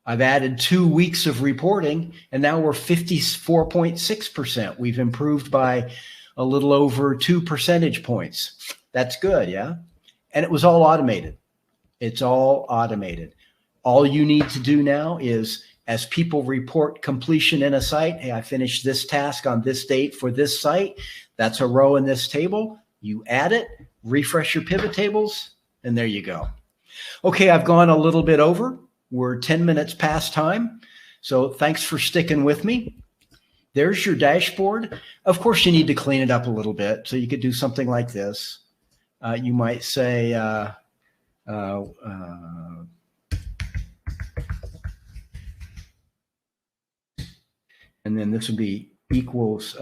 I've added 2 weeks of reporting and now we're 54.6%. We've improved by a little over 2 percentage points. That's good, yeah? And it was all automated. It's all automated. All you need to do now is, as people report completion in a site, hey, I finished this task on this date for this site. That's a row in this table. You add it, refresh your pivot tables, and there you go. Okay, I've gone a little bit over. We're 10 minutes past time. So thanks for sticking with me. There's your dashboard. Of course, you need to clean it up a little bit. So you could do something like this. You might say, and then this would be equals,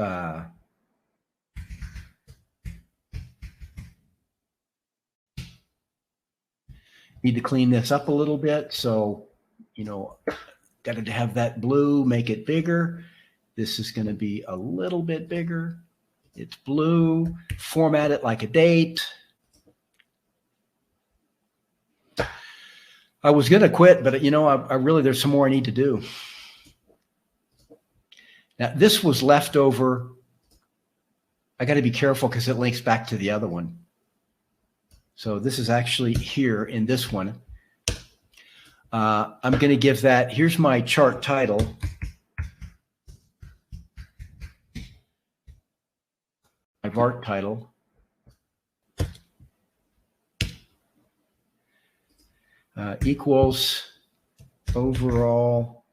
need to clean this up a little bit. So, you know, got to have that blue, make it bigger. This is going to be a little bit bigger. It's blue, format it like a date. I was going to quit, but you know, I really, there's some more I need to do. Now this was left over. I got to be careful because it links back to the other one. So this is actually here in this one. I'm going to give that, here's my chart title. My VART title. Equals overall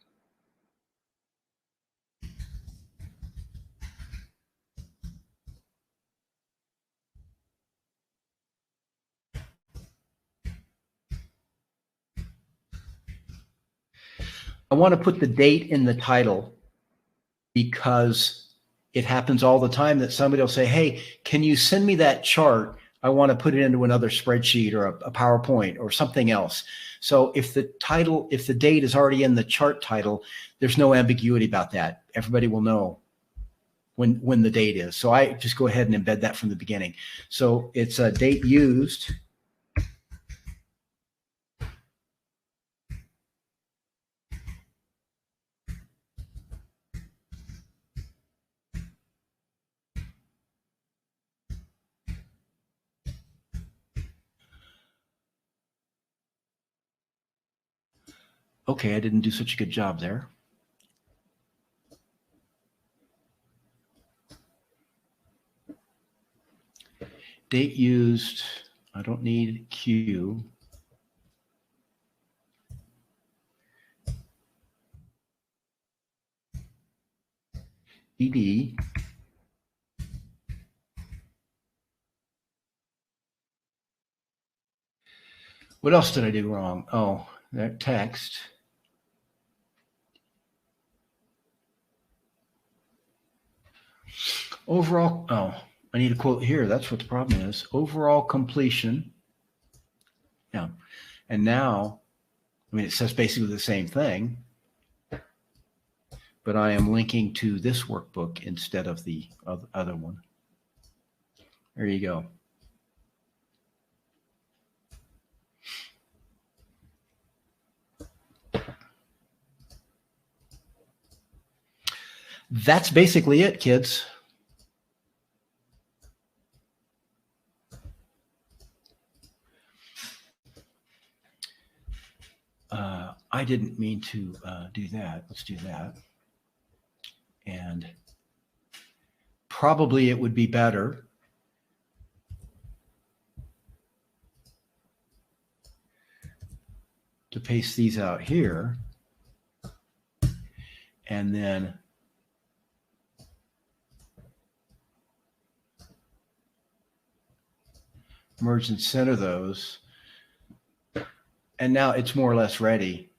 I want to put the date in the title because it happens all the time that somebody will say, hey, can you send me that chart? I want to put it into another spreadsheet or a PowerPoint or something else. So if the title, if the date is already in the chart title, there's no ambiguity about that. Everybody will know. when the date is. So I just go ahead and embed that from the beginning. So it's a date used. Okay, I didn't do such a good job there. Date used, I don't need Q. ED. What else did I do wrong? Oh, that text. Overall, oh, I need a quote here. That's what the problem is. Overall completion. Yeah. And now, I mean, it says basically the same thing, but I am linking to this workbook instead of the other one. There you go. That's basically it, kids. I didn't mean to do that. Let's do that. And probably it would be better to paste these out here and then merge and center those. And now it's more or less ready.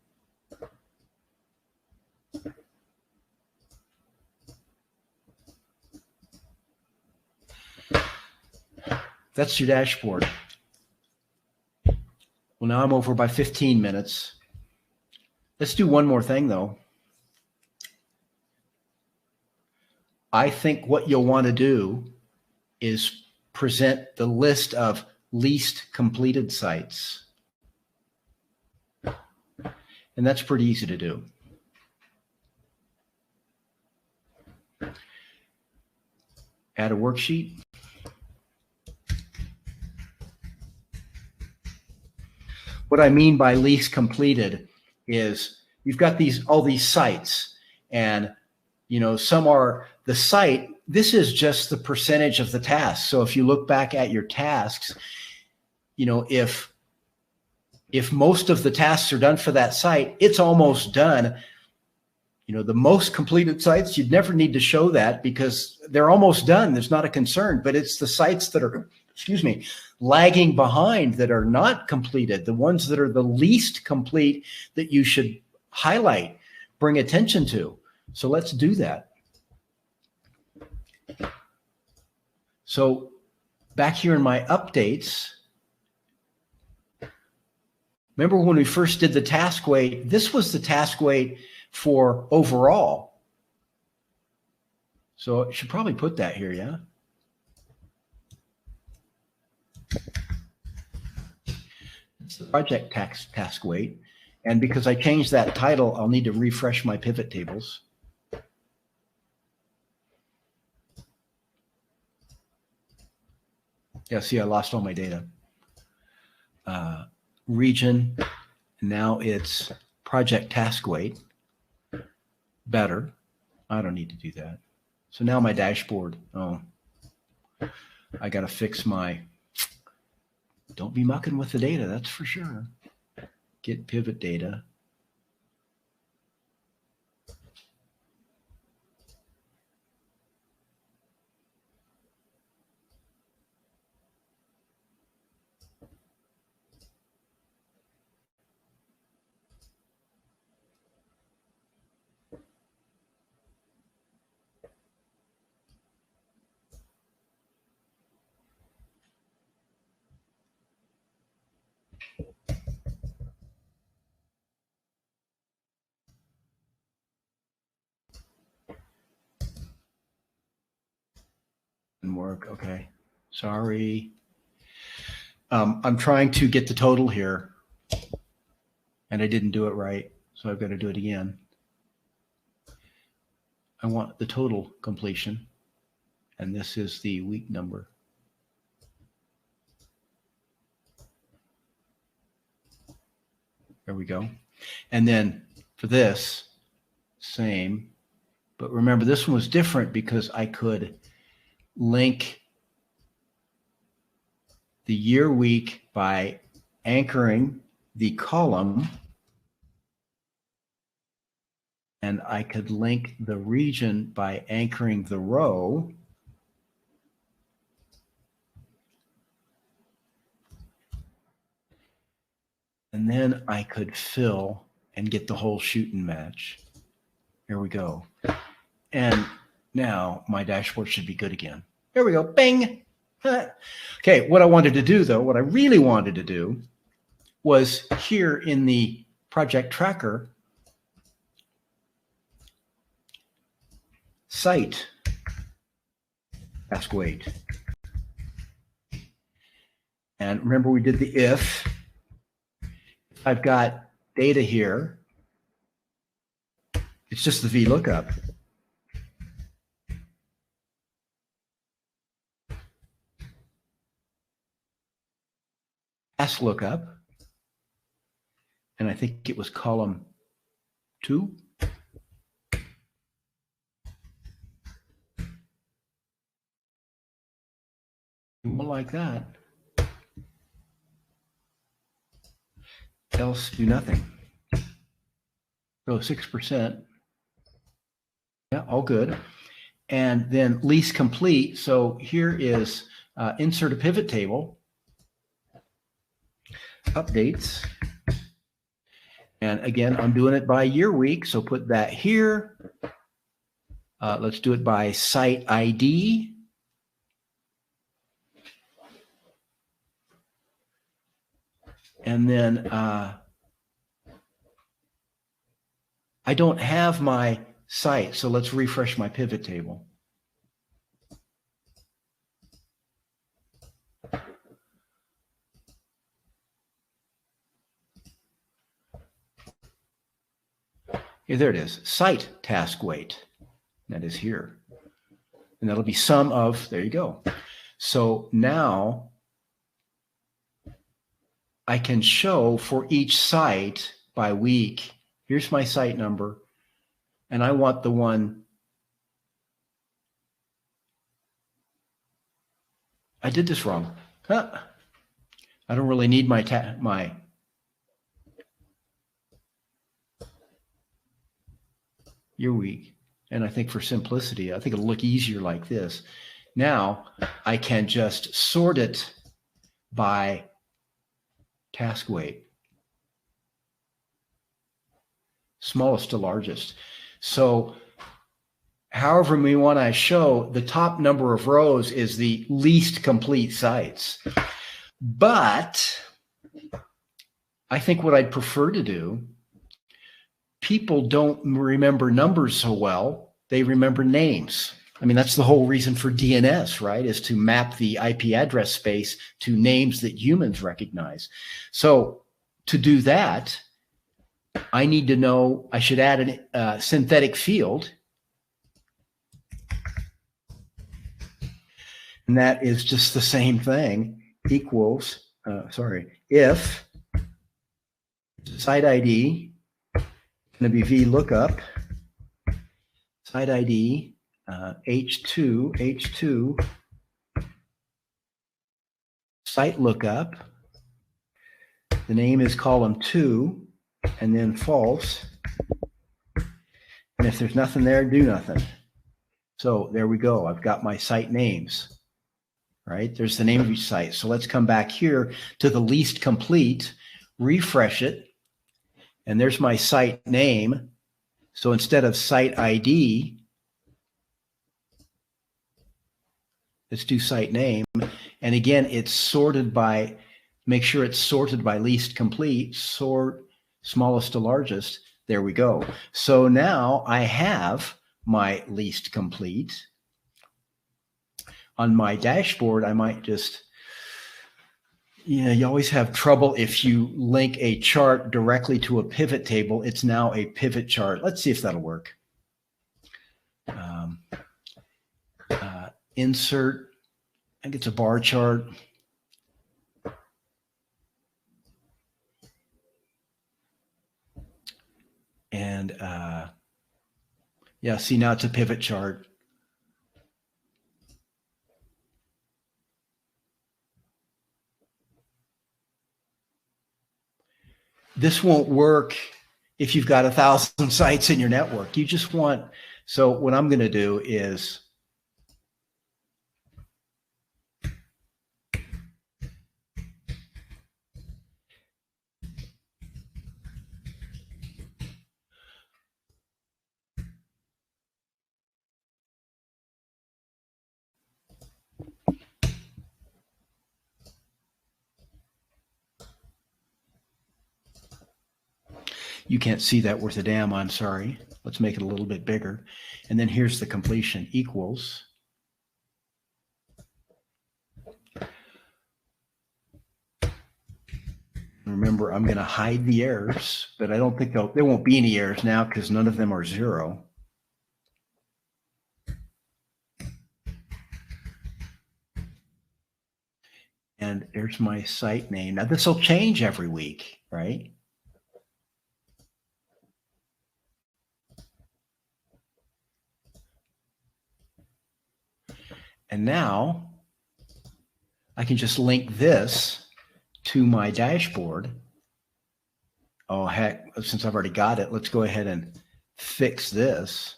That's your dashboard. Well, now I'm over by 15 minutes. Let's do one more thing, though. I think what you'll want to do is present the list of least completed sites. And that's pretty easy to do. Add a worksheet. What I mean by least completed is you've got all these sites, and some are the site. This is just the percentage of the tasks. So if you look back at your tasks, if most of the tasks are done for that site, it's almost done. The most completed sites, you'd never need to show that because they're almost done. There's not a concern, but it's the sites that are, lagging behind that are not completed, the ones that are the least complete that you should highlight, bring attention to. So let's do that. So back here in my updates, remember when we first did the task weight, this was the task weight for overall. So I should probably put that here, yeah? It's the project task weight. And because I changed that title, I'll need to refresh my pivot tables. Yeah, see, I lost all my data. Region, now it's project task weight. Better. I don't need to do that. So now my dashboard, I got to fix my, don't be mucking with the data, that's for sure. Get pivot data. Didn't work. Okay. Sorry. I'm trying to get the total here, and I didn't do it right, so I've got to do it again. I want the total completion, and this is the week number. There we go. And then for this, same. But remember, this one was different because I could link the year week by anchoring the column, and I could link the region by anchoring the row. And then I could fill and get the whole shooting match. Here we go. And now my dashboard should be good again. There we go. Bing. Okay, what I wanted to do, though, what I really wanted to do was here in the project tracker, site task weight. And remember, we did the if. I've got data here. It's just the VLOOKUP. Task lookup. And I think it was column 2. More like that. Else do nothing. So 6%. Yeah, all good. And then least complete. So here is insert a pivot table. Updates. And again, I'm doing it by year week. So put that here. Let's do it by site ID. And then I don't have my site, so let's refresh my pivot table. Here, there it is, site task weight. That is here. And that'll be sum of, there you go. So now I can show for each site by week, here's my site number, and I want the one, I did this wrong. Huh. I don't really need my year week. And I think for simplicity, I think it'll look easier like this. Now I can just sort it by task weight, smallest to largest. So however we want to show, the top number of rows is the least complete sites. But I think what I'd prefer to do, people don't remember numbers so well, they remember names. I mean, that's the whole reason for DNS, right? Is to map the IP address space to names that humans recognize. So to do that, I need to know, I should add a synthetic field. And that is just the same thing, equals, if site ID, going to be VLOOKUP, site ID, H2, site lookup, the name is column 2, and then false. And if there's nothing there, do nothing. So there we go. I've got my site names, right? There's the name of each site. So let's come back here to the least complete, refresh it, and there's my site name. So instead of site ID, let's do site name. And again, it's sorted by, make sure it's sorted by least complete, sort smallest to largest. There we go. So now I have my least complete. On my dashboard, I might just, you always have trouble if you link a chart directly to a pivot table. It's now a pivot chart. Let's see if that'll work. Insert, I think it's a bar chart. And yeah, see, now it's a pivot chart. This won't work if you've got 1,000 sites in your network. You just want, so what I'm going to do is you can't see that worth a damn, I'm sorry. Let's make it a little bit bigger. And then here's the completion equals. Remember, I'm going to hide the errors, but I don't think there won't be any errors now because none of them are 0. And there's my site name. Now this will change every week, right? And now I can just link this to my dashboard. Oh, heck, since I've already got it, let's go ahead and fix this,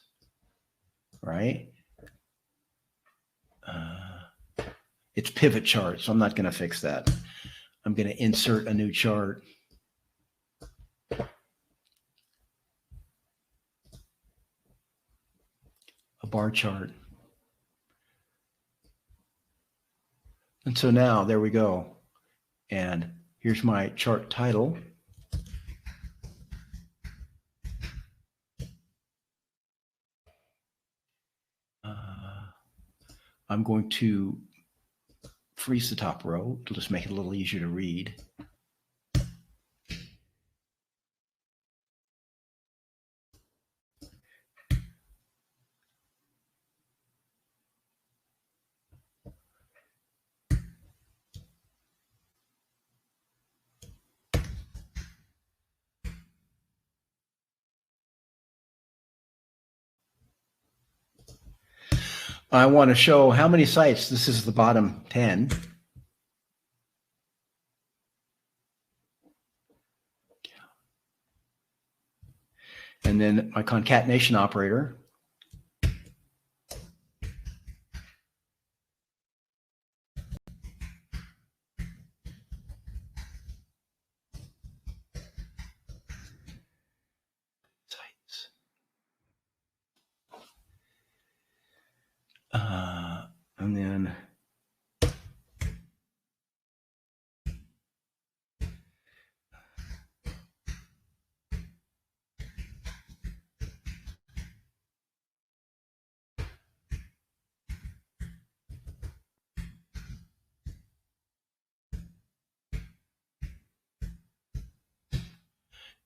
right? It's pivot chart, so I'm not going to fix that. I'm going to insert a new chart. A bar chart. And so now, there we go. And here's my chart title. I'm going to freeze the top row. It'll just make it a little easier to read. I want to show how many sites. This is the bottom 10. And then my concatenation operator. Sites. And then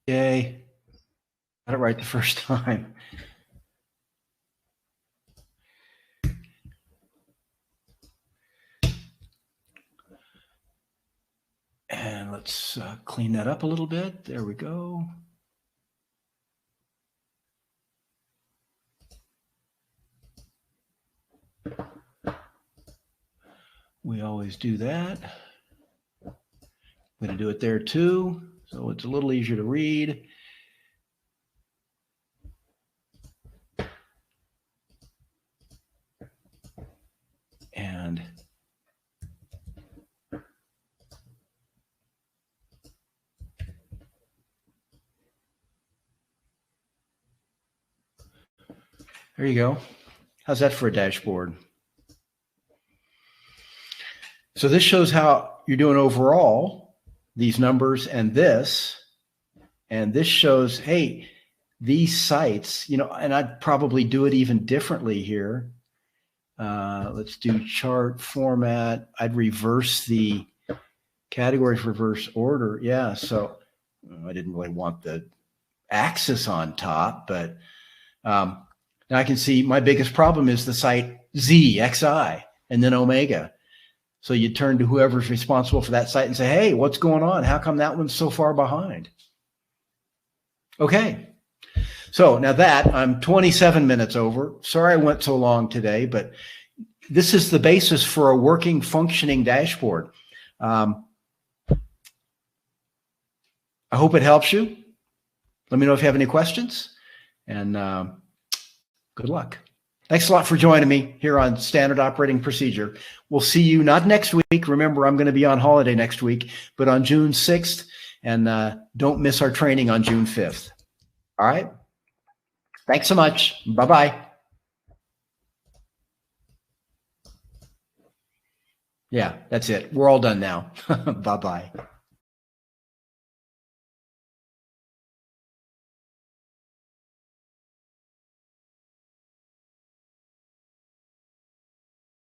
yay, got it right the first time. And let's clean that up a little bit. There we go. We always do that. I'm going to do it there too, so it's a little easier to read. And there you go. How's that for a dashboard? So this shows how you're doing overall, these numbers and this shows, hey, these sites, and I'd probably do it even differently here. Let's do chart format. I'd reverse the categories, reverse order. Yeah, so I didn't really want the axis on top, but now I can see my biggest problem is the site Z, XI, and then Omega. So you turn to whoever's responsible for that site and say, hey, what's going on? How come that one's so far behind? Okay. So now that I'm 27 minutes over, sorry I went so long today, but this is the basis for a working, functioning dashboard. I hope it helps you. Let me know if you have any questions, and good luck. Thanks a lot for joining me here on Standard Operating Procedure. We'll see you not next week. Remember, I'm going to be on holiday next week, but on June 6th, and don't miss our training on June 5th. All right? Thanks so much. Bye-bye. Yeah, that's it. We're all done now. Bye-bye.